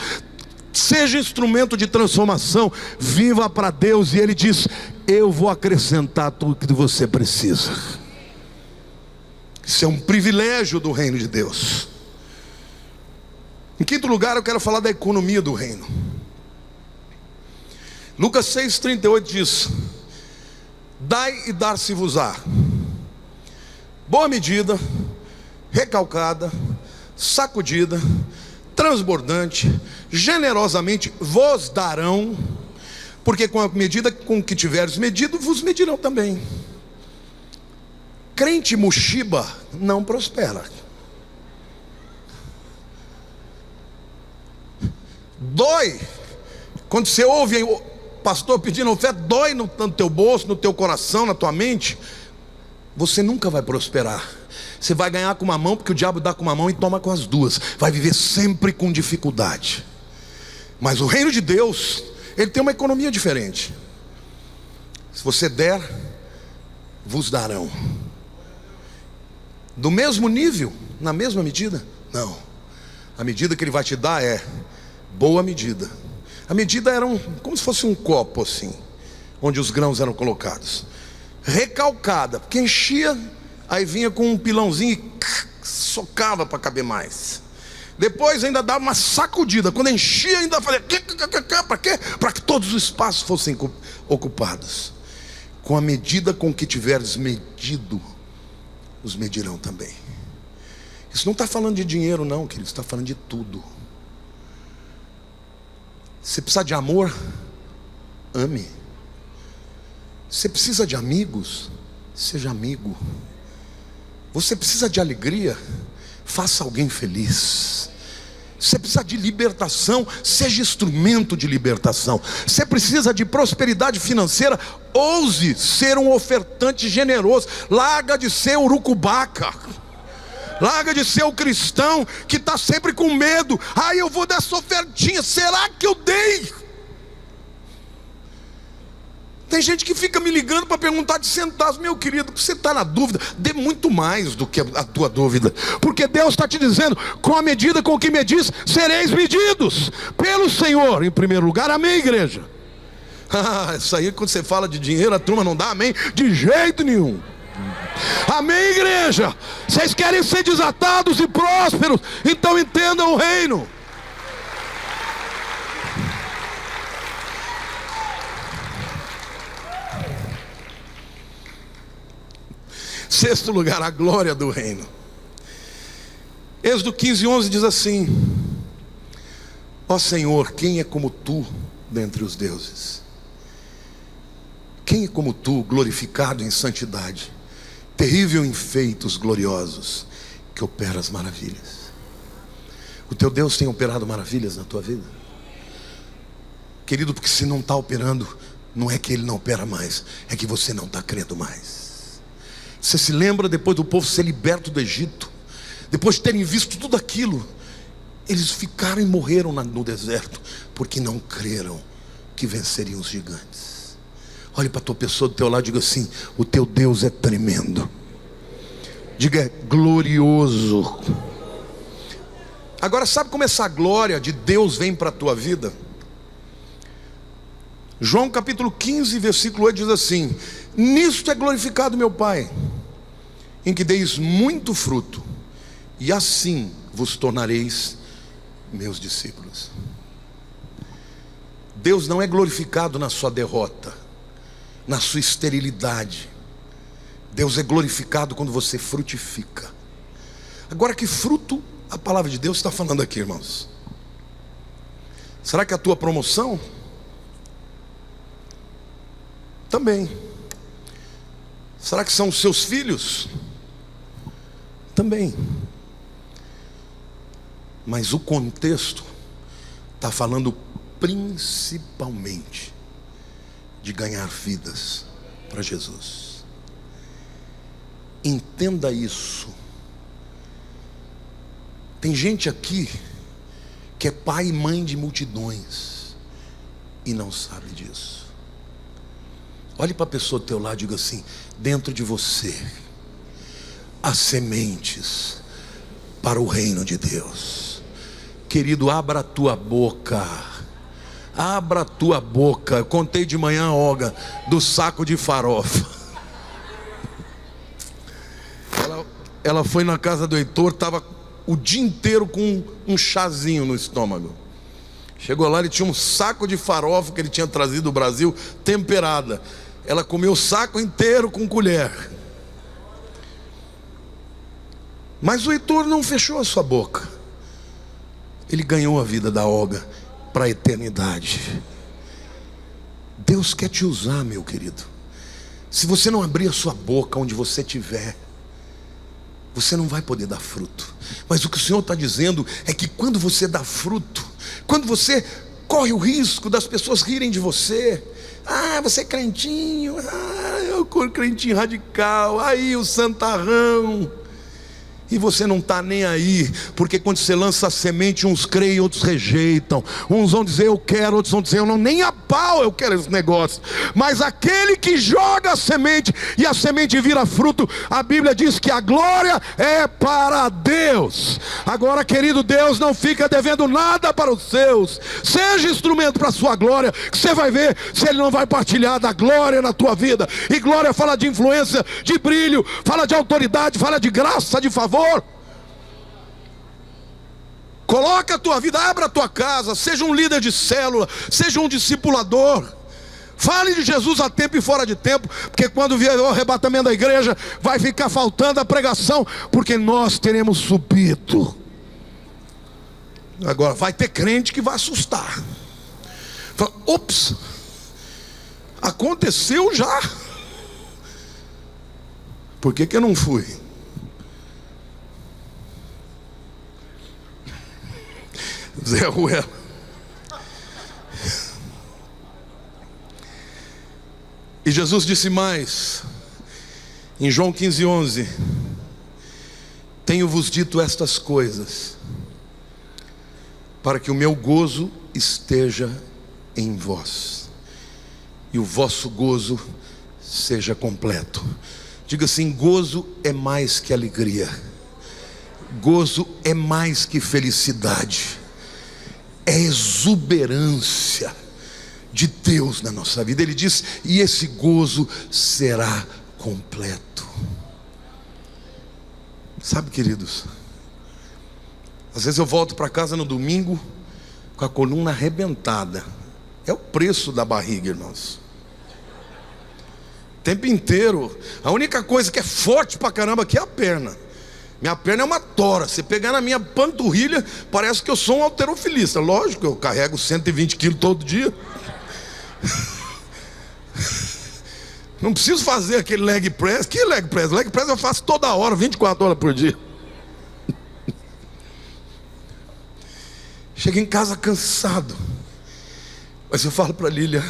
seja instrumento de transformação, viva para Deus. E Ele diz: eu vou acrescentar tudo que você precisa. Isso é um privilégio do reino de Deus. Em quinto lugar, eu quero falar da economia do reino. Lucas 6,38 diz: dai e dar-se-vos-á, boa medida, recalcada, sacudida, transbordante, generosamente vos darão, porque com a medida com que tiveres medido, vos medirão também. Crente mochiba não prospera. Dói quando você ouve o pastor pedindo oferta, dói no teu bolso, no teu coração, na tua mente. Você nunca vai prosperar. Você vai ganhar com uma mão, porque o diabo dá com uma mão e toma com as duas. Vai viver sempre com dificuldade. Mas o reino de Deus, ele tem uma economia diferente. Se você der, vos darão. Do mesmo nível, na mesma medida? Não. A medida que ele vai te dar é boa medida. A medida era como se fosse um copo assim, onde os grãos eram colocados. Recalcada, porque enchia, aí vinha com um pilãozinho e socava para caber mais. Depois ainda dava uma sacudida. Quando enchia, ainda fazia para quê? Para que todos os espaços fossem ocupados. Com a medida com que tiveres medido, os medirão também. Isso não está falando de dinheiro não, querido, está falando de tudo. Você precisa de amor? Ame. Você precisa de amigos? Seja amigo. Você precisa de alegria? Faça alguém feliz. Você precisa de libertação? Seja instrumento de libertação. Você precisa de prosperidade financeira? Ouse ser um ofertante generoso. Larga de ser urucubaca. Larga de ser o cristão que está sempre com medo. Eu vou dar essa ofertinha, será que eu dei? Tem gente que fica me ligando para perguntar de centavos. Meu querido, você está na dúvida, dê muito mais do que a tua dúvida. Porque Deus está te dizendo: com a medida com que medis, sereis medidos pelo Senhor. Em primeiro lugar, amém, igreja? Isso aí, quando você fala de dinheiro, a turma não dá amém de jeito nenhum. Amém, igreja? Vocês querem ser desatados e prósperos, então entendam o reino. Sexto lugar, a glória do reino. Êxodo 15:11 diz assim: ó Senhor, quem é como tu dentre os deuses? Quem é como tu, glorificado em santidade, terrível em feitos gloriosos, que opera as maravilhas? O teu Deus tem operado maravilhas na tua vida? Querido, porque se não está operando, não é que Ele não opera mais, é que você não está crendo mais. Você se lembra, depois do povo ser liberto do Egito, depois de terem visto tudo aquilo, eles ficaram e morreram no deserto, porque não creram que venceriam os gigantes. Olhe para a tua pessoa do teu lado e diga assim: o teu Deus é tremendo. Diga: é glorioso. Agora, sabe como essa glória de Deus vem para a tua vida? João capítulo 15, versículo 8 diz assim: nisto é glorificado meu Pai, em que deis muito fruto, e assim vos tornareis meus discípulos. Deus não é glorificado na sua derrota, na sua esterilidade. Deus é glorificado quando você frutifica. Agora, que fruto a palavra de Deus está falando aqui, irmãos? Será que é a tua promoção? Também. Será que são os seus filhos? Também. Mas o contexto está falando principalmente de ganhar vidas para Jesus. Entenda isso. Tem gente aqui que é pai e mãe de multidões e não sabe disso. Olhe para a pessoa do teu lado e diga assim: dentro de você há sementes para o reino de Deus. Querido, abra a tua boca Abra a tua boca. Eu contei de manhã, Olga, do saco de farofa. Ela foi na casa do Heitor, estava o dia inteiro com um chazinho no estômago. Chegou lá, ele tinha um saco de farofa que ele tinha trazido do Brasil, temperada. Ela comeu o saco inteiro com colher. Mas o Heitor não fechou a sua boca. Ele ganhou a vida da Olga para a eternidade. Deus quer te usar, meu querido. Se você não abrir a sua boca onde você estiver, você não vai poder dar fruto. Mas o que o Senhor está dizendo é que quando você dá fruto, quando você corre o risco das pessoas rirem de você, você é crentinho, eu crentinho radical, aí o santarrão. E você não está nem aí, porque quando você lança a semente, uns creem, outros rejeitam. Uns vão dizer eu quero, outros vão dizer eu não, nem a pau eu quero esse negócio. Mas aquele que joga a semente e a semente vira fruto, a Bíblia diz que a glória é para Deus. Agora, querido, Deus não fica devendo nada para os seus. Seja instrumento para a sua glória, que você vai ver se Ele não vai partilhar da glória na tua vida. E glória fala de influência, de brilho, fala de autoridade, fala de graça, de favor. Coloca a tua vida, abra a tua casa, seja um líder de célula, seja um discipulador. Fale de Jesus a tempo e fora de tempo, porque quando vier o arrebatamento da igreja, vai ficar faltando a pregação, porque nós teremos subido. Agora vai ter crente que vai assustar. Fala, ops, aconteceu já. Por que eu não fui? Zé Ruela. E Jesus disse mais, em João 15:11: tenho-vos dito estas coisas, para que o meu gozo esteja em vós, e o vosso gozo seja completo. Diga assim: gozo é mais que alegria, gozo é mais que felicidade, é exuberância de Deus na nossa vida. Ele diz, e esse gozo será completo. Sabe, queridos, às vezes eu volto para casa no domingo com a coluna arrebentada. É o preço da barriga, irmãos. O tempo inteiro. A única coisa que é forte pra caramba aqui é a perna. Minha perna é uma tora. Se pegar na minha panturrilha, parece que eu sou um halterofilista. Lógico, eu carrego 120 quilos todo dia. Não preciso fazer aquele leg press. Que leg press? Leg press eu faço toda hora, 24 horas por dia. Chego em casa cansado, mas eu falo para Lília,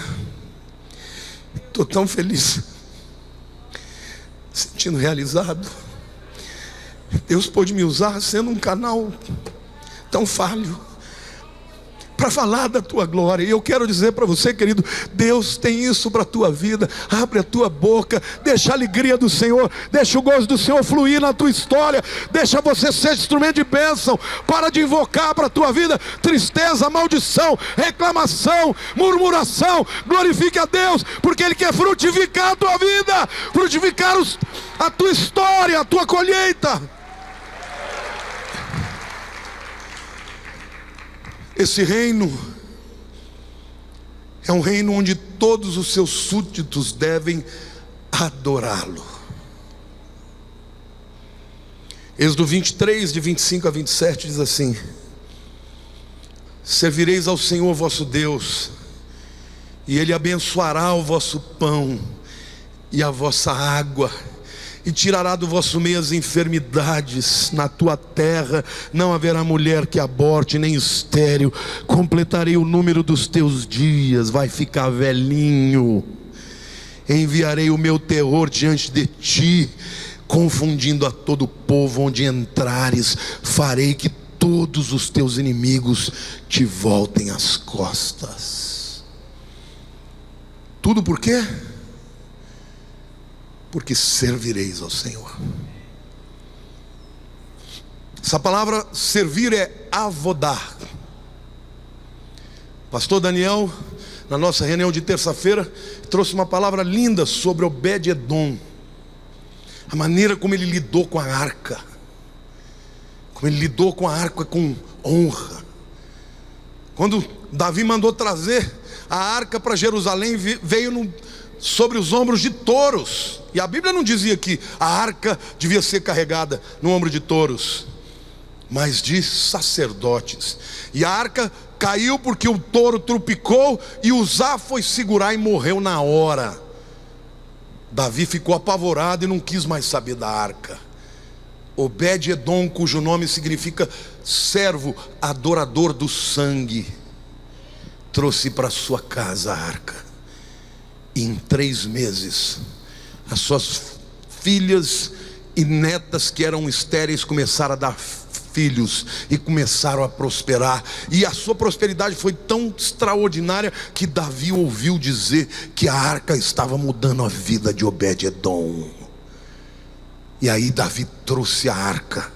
estou tão feliz, sentindo realizado. Deus pôde me usar sendo um canal tão falho para falar da tua glória. E eu quero dizer para você, querido, Deus tem isso para a tua vida. Abre a tua boca, deixa a alegria do Senhor, deixa o gozo do Senhor fluir na tua história, deixa você ser instrumento de bênção. Para de invocar para a tua vida tristeza, maldição, reclamação, murmuração. Glorifique a Deus, porque Ele quer frutificar a tua vida, frutificar a tua história, a tua colheita. Esse reino é um reino onde todos os seus súditos devem adorá-lo. Êxodo 23, de 25 a 27 diz assim: servireis ao Senhor vosso Deus, e Ele abençoará o vosso pão e a vossa água, e tirará do vosso meio as enfermidades. Na tua terra não haverá mulher que aborte, nem estéril. Completarei o número dos teus dias, vai ficar velhinho. Enviarei o meu terror diante de ti, confundindo a todo o povo onde entrares. Farei que todos os teus inimigos te voltem as costas. Tudo por quê? Porque servireis ao Senhor. Essa palavra servir é avodar. Pastor Daniel, na nossa reunião de terça-feira, trouxe uma palavra linda sobre Obed-Edom, a maneira como ele lidou com a arca, como ele lidou com a arca com honra. Quando Davi mandou trazer a arca para Jerusalém, veio sobre os ombros de touros, e a Bíblia não dizia que a arca devia ser carregada no ombro de touros, mas de sacerdotes. E a arca caiu porque o touro trupicou, e Uzá foi segurar e morreu na hora. Davi ficou apavorado e não quis mais saber da arca. Obed-Edom, cujo nome significa servo adorador do sangue, trouxe para sua casa a arca. E em 3 meses, as suas filhas e netas que eram estéreis começaram a dar filhos e começaram a prosperar. E a sua prosperidade foi tão extraordinária que Davi ouviu dizer que a arca estava mudando a vida de Obed-Edom. E aí Davi trouxe a arca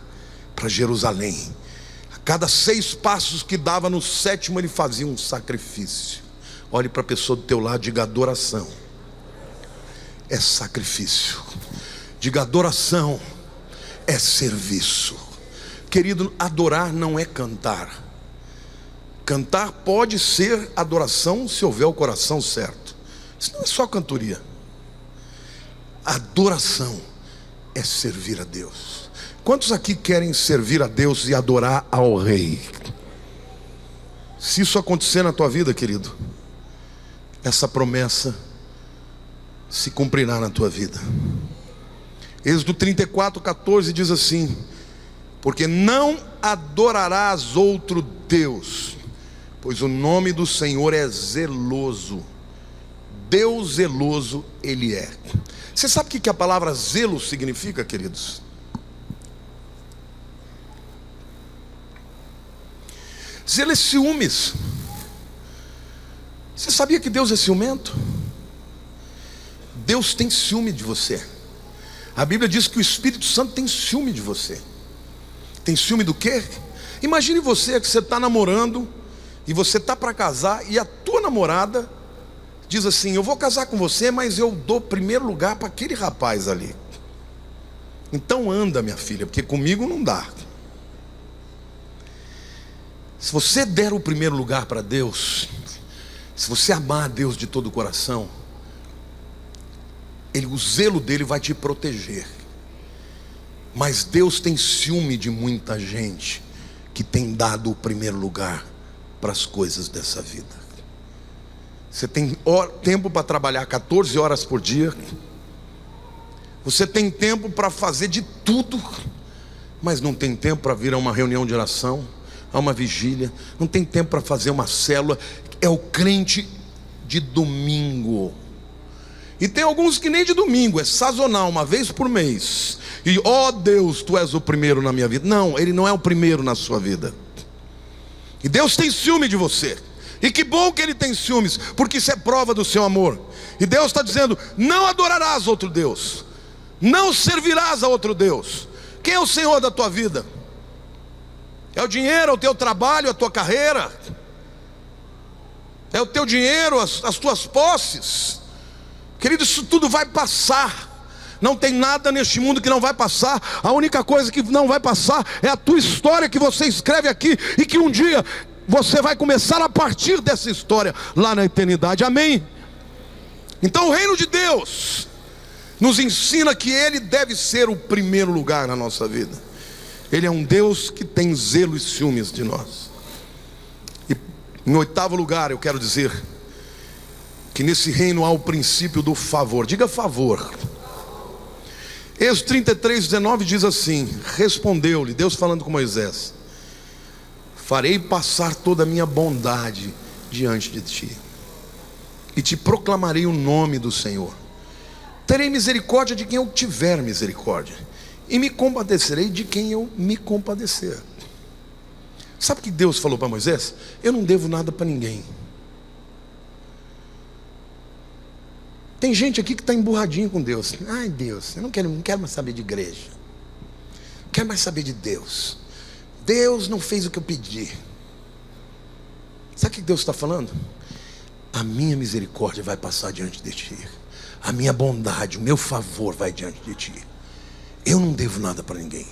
para Jerusalém. A cada 6 passos que dava, no 7º ele fazia um sacrifício. Olhe para a pessoa do teu lado, diga: adoração é sacrifício. Diga: adoração é serviço. Querido, adorar não é cantar. Cantar pode ser adoração se houver o coração certo. Isso não é só cantoria. Adoração é servir a Deus. Quantos aqui querem servir a Deus e adorar ao Rei? Se isso acontecer na tua vida, querido, essa promessa se cumprirá na tua vida. Êxodo 34:14 diz assim: porque não adorarás outro Deus, pois o nome do Senhor é zeloso. Deus zeloso Ele é. Você sabe o que a palavra zelo significa, queridos? Zelo é ciúmes. Você sabia que Deus é ciumento? Deus tem ciúme de você. A Bíblia diz que o Espírito Santo tem ciúme de você. Tem ciúme do quê? Imagine você que você está namorando e você está para casar, e a tua namorada diz assim: eu vou casar com você, mas eu dou primeiro lugar para aquele rapaz ali. Então anda, minha filha, porque comigo não dá. Se você der o primeiro lugar para Deus, se você amar a Deus de todo o coração, o zelo dele vai te proteger. Mas Deus tem ciúme de muita gente que tem dado o primeiro lugar para as coisas dessa vida. Você tem tempo para trabalhar 14 horas por dia, você tem tempo para fazer de tudo, mas não tem tempo para vir a uma reunião de oração, a uma vigília, não tem tempo para fazer uma célula. É o crente de domingo. E tem alguns que nem de domingo, é sazonal, uma vez por mês. E Deus, tu és o primeiro na minha vida. Não, Ele não é o primeiro na sua vida. E Deus tem ciúme de você. E que bom que Ele tem ciúmes, porque isso é prova do seu amor. E Deus está dizendo: não adorarás outro Deus, não servirás a outro Deus. Quem é o Senhor da tua vida? É o dinheiro, é o teu trabalho, a tua carreira? É o teu dinheiro, as tuas posses? Querido, isso tudo vai passar. Não tem nada neste mundo que não vai passar. A única coisa que não vai passar é a tua história que você escreve aqui, e que um dia você vai começar a partir dessa história lá na eternidade. Amém? Então o reino de Deus nos ensina que Ele deve ser o primeiro lugar na nossa vida. Ele é um Deus que tem zelo e ciúmes de nós. E em 8º lugar, eu quero dizer que nesse reino há o princípio do favor. Diga favor. Êxodo 33:19 diz assim: respondeu-lhe Deus, falando com Moisés: farei passar toda a minha bondade diante de ti, e te proclamarei o nome do Senhor. Terei misericórdia de quem eu tiver misericórdia, e me compadecerei de quem eu me compadecer. Sabe o que Deus falou para Moisés? Eu não devo nada para ninguém. Tem gente aqui que está emburradinho com Deus. Ai, Deus, eu não quero mais saber de igreja, não quero mais saber de Deus. Deus não fez o que eu pedi. Sabe o que Deus está falando? A minha misericórdia vai passar diante de ti. A minha bondade, o meu favor vai diante de ti. Eu não devo nada para ninguém.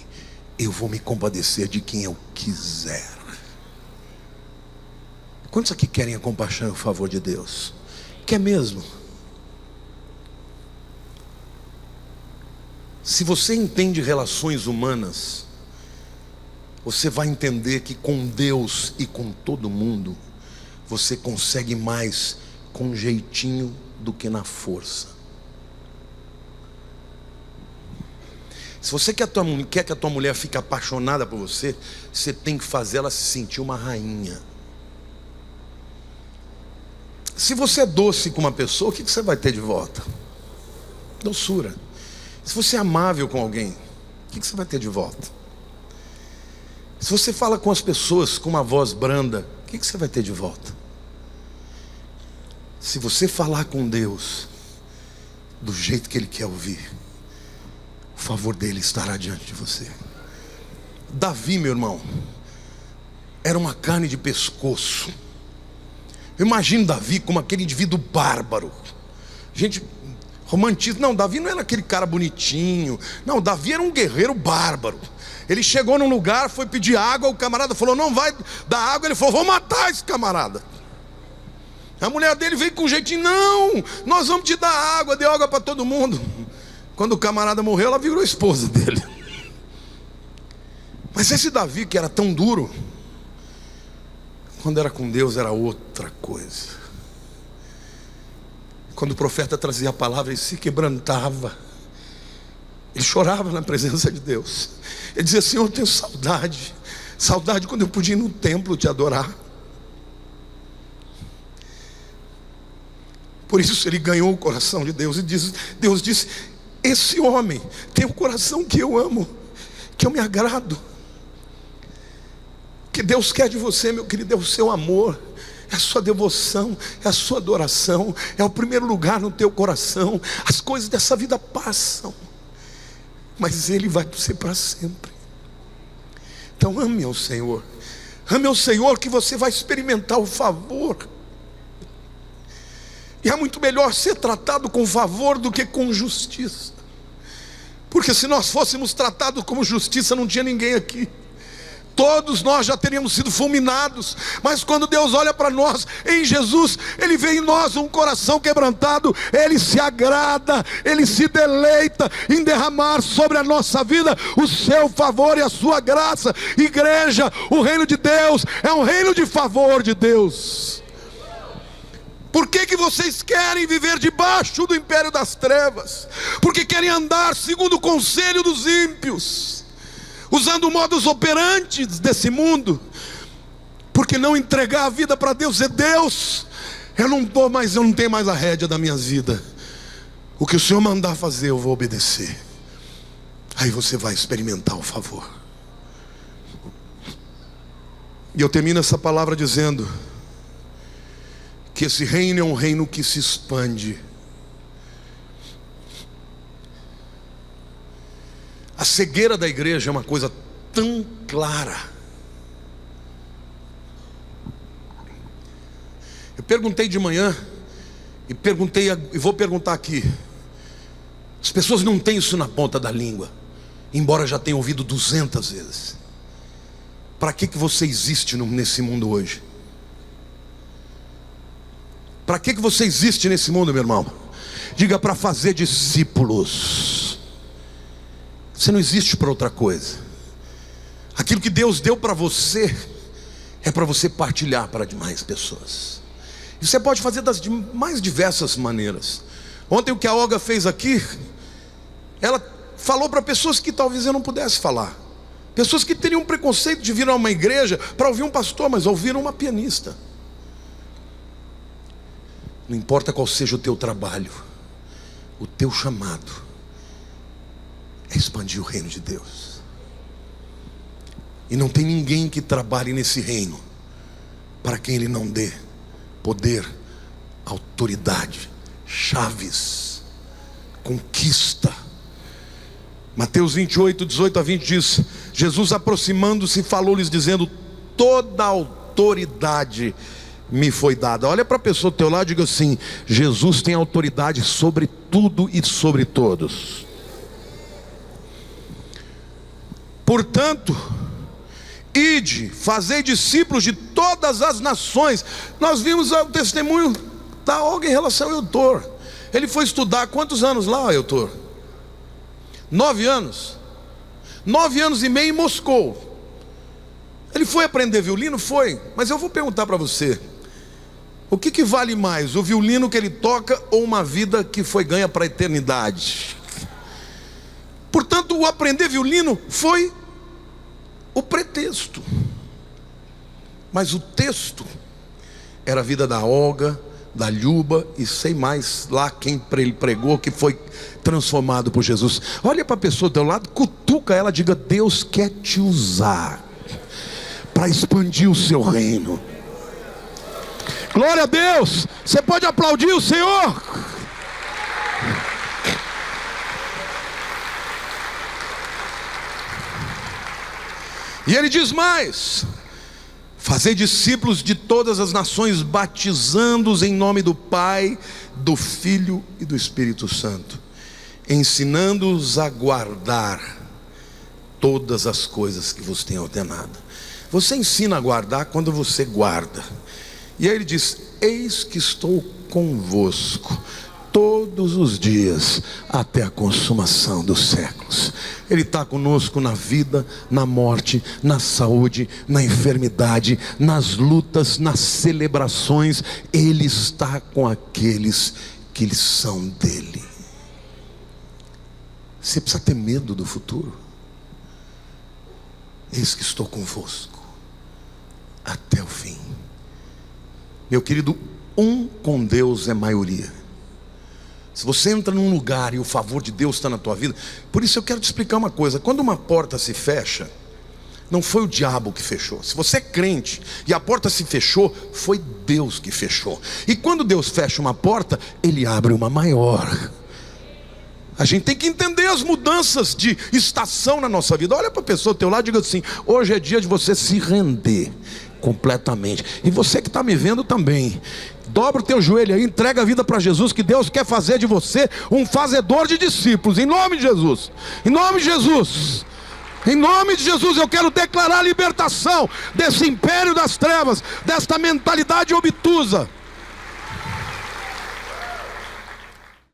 Eu vou me compadecer de quem eu quiser. Quantos aqui querem a compaixão e o favor de Deus? Quer mesmo? Se você entende relações humanas, você vai entender que com Deus e com todo mundo, você consegue mais com jeitinho do que na força. Se você quer que a tua mulher fique apaixonada por você, você tem que fazer ela se sentir uma rainha. Se você é doce com uma pessoa, o que você vai ter de volta? Doçura. Se você é amável com alguém, o que você vai ter de volta? Se você fala com as pessoas com uma voz branda, o que você vai ter de volta? Se você falar com Deus do jeito que Ele quer ouvir, o favor dele estará diante de você. Davi, meu irmão, era uma carne de pescoço. Eu imagino Davi como aquele indivíduo bárbaro. Gente, romantiza. Não, Davi não era aquele cara bonitinho. Não, Davi era um guerreiro bárbaro. Ele chegou num lugar, foi pedir água, o camarada falou, não vai dar água. Ele falou, vou matar esse camarada. A mulher dele veio com um jeitinho, não, nós vamos te dar água, deu água para todo mundo. Quando o camarada morreu, ela virou esposa dele. Mas esse Davi que era tão duro, quando era com Deus era outra coisa. Quando o profeta trazia a palavra, ele se quebrantava. Ele chorava na presença de Deus. Ele dizia, Senhor, eu tenho saudade. Saudade quando eu podia ir no templo te adorar. Por isso ele ganhou o coração de Deus. E Deus disse, esse homem tem um coração que eu amo, que eu me agrado. O que Deus quer de você, meu querido, é o seu amor, é a sua devoção, é a sua adoração, é o primeiro lugar no teu coração. As coisas dessa vida passam, mas Ele vai ser para sempre. Então ame ao Senhor. Ame ao Senhor, que você vai experimentar o favor. E é muito melhor ser tratado com favor do que com justiça. Porque se nós fôssemos tratados como justiça, não tinha ninguém aqui. Todos nós já teríamos sido fulminados. Mas quando Deus olha para nós em Jesus, Ele vê em nós um coração quebrantado. Ele se agrada, Ele se deleita em derramar sobre a nossa vida o seu favor e a sua graça. Igreja, o reino de Deus é um reino de favor de Deus. Por que vocês querem viver debaixo do império das trevas? Porque querem andar segundo o conselho dos ímpios, usando modos operantes desse mundo. Porque não entregar a vida para Deus é Deus, eu não tenho mais a rédea da minha vida. O que o Senhor mandar fazer, eu vou obedecer. Aí você vai experimentar o favor. E eu termino essa palavra dizendo que esse reino é um reino que se expande. A cegueira da igreja é uma coisa tão clara. Eu perguntei de manhã e vou perguntar aqui. As pessoas não têm isso na ponta da língua, embora já tenham ouvido 200 vezes. Para que você existe nesse mundo hoje? Para que você existe nesse mundo, meu irmão? Diga, para fazer discípulos. Você não existe para outra coisa. Aquilo que Deus deu para você é para você partilhar para demais pessoas. E você pode fazer das mais diversas maneiras. Ontem o que a Olga fez aqui, ela falou para pessoas que talvez eu não pudesse falar. Pessoas que teriam preconceito de vir a uma igreja para ouvir um pastor, mas ouviram uma pianista. Não importa qual seja o teu trabalho, o teu chamado é expandir o reino de Deus. E não tem ninguém que trabalhe nesse reino para quem Ele não dê poder, autoridade, chaves, conquista. Mateus 28, 18 a 20 diz: Jesus aproximando-se falou-lhes dizendo: toda autoridade me foi dada. Olha para a pessoa do teu lado e diga assim: Jesus tem autoridade sobre tudo e sobre todos. Portanto, ide, fazei discípulos de todas as nações. Nós vimos o testemunho da Olga em relação ao Eutor. Ele foi estudar quantos anos lá, Eutor? 9 anos. 9 anos e meio em Moscou. Ele foi aprender violino? Foi. Mas eu vou perguntar para você: o que vale mais, o violino que ele toca ou uma vida que foi ganha para a eternidade? Portanto, o aprender violino foi o pretexto, mas o texto era a vida da Olga, da Lhuba e sei mais lá quem ele pregou, que foi transformado por Jesus. Olha para a pessoa do teu lado, cutuca ela, diga: Deus quer te usar para expandir o seu reino. Glória a Deus. Você pode aplaudir o Senhor? E ele diz mais: fazei discípulos de todas as nações, batizando-os em nome do Pai, do Filho e do Espírito Santo, ensinando-os a guardar todas as coisas que vos tenho ordenado. Você ensina a guardar quando você guarda. E aí ele diz: eis que estou convosco todos os dias até a consumação dos séculos. Ele está conosco na vida, na morte, na saúde, na enfermidade, nas lutas, nas celebrações. Ele está com aqueles que lhe são dele. Você precisa ter medo do futuro. Eis que estou convosco até o fim. Meu querido, um com Deus é maioria. Se você entra num lugar e o favor de Deus está na tua vida. Por isso eu quero te explicar uma coisa: quando uma porta se fecha, não foi o diabo que fechou. Se você é crente e a porta se fechou, foi Deus que fechou. E quando Deus fecha uma porta, Ele abre uma maior. A gente tem que entender as mudanças de estação na nossa vida. Olha para a pessoa do teu lado e diga assim: hoje é dia de você se render completamente. E você que está me vendo também, dobra o teu joelho aí, entrega a vida para Jesus, que Deus quer fazer de você um fazedor de discípulos, em nome de Jesus. Em nome de Jesus. Em nome de Jesus, eu quero declarar a libertação desse império das trevas, desta mentalidade obtusa.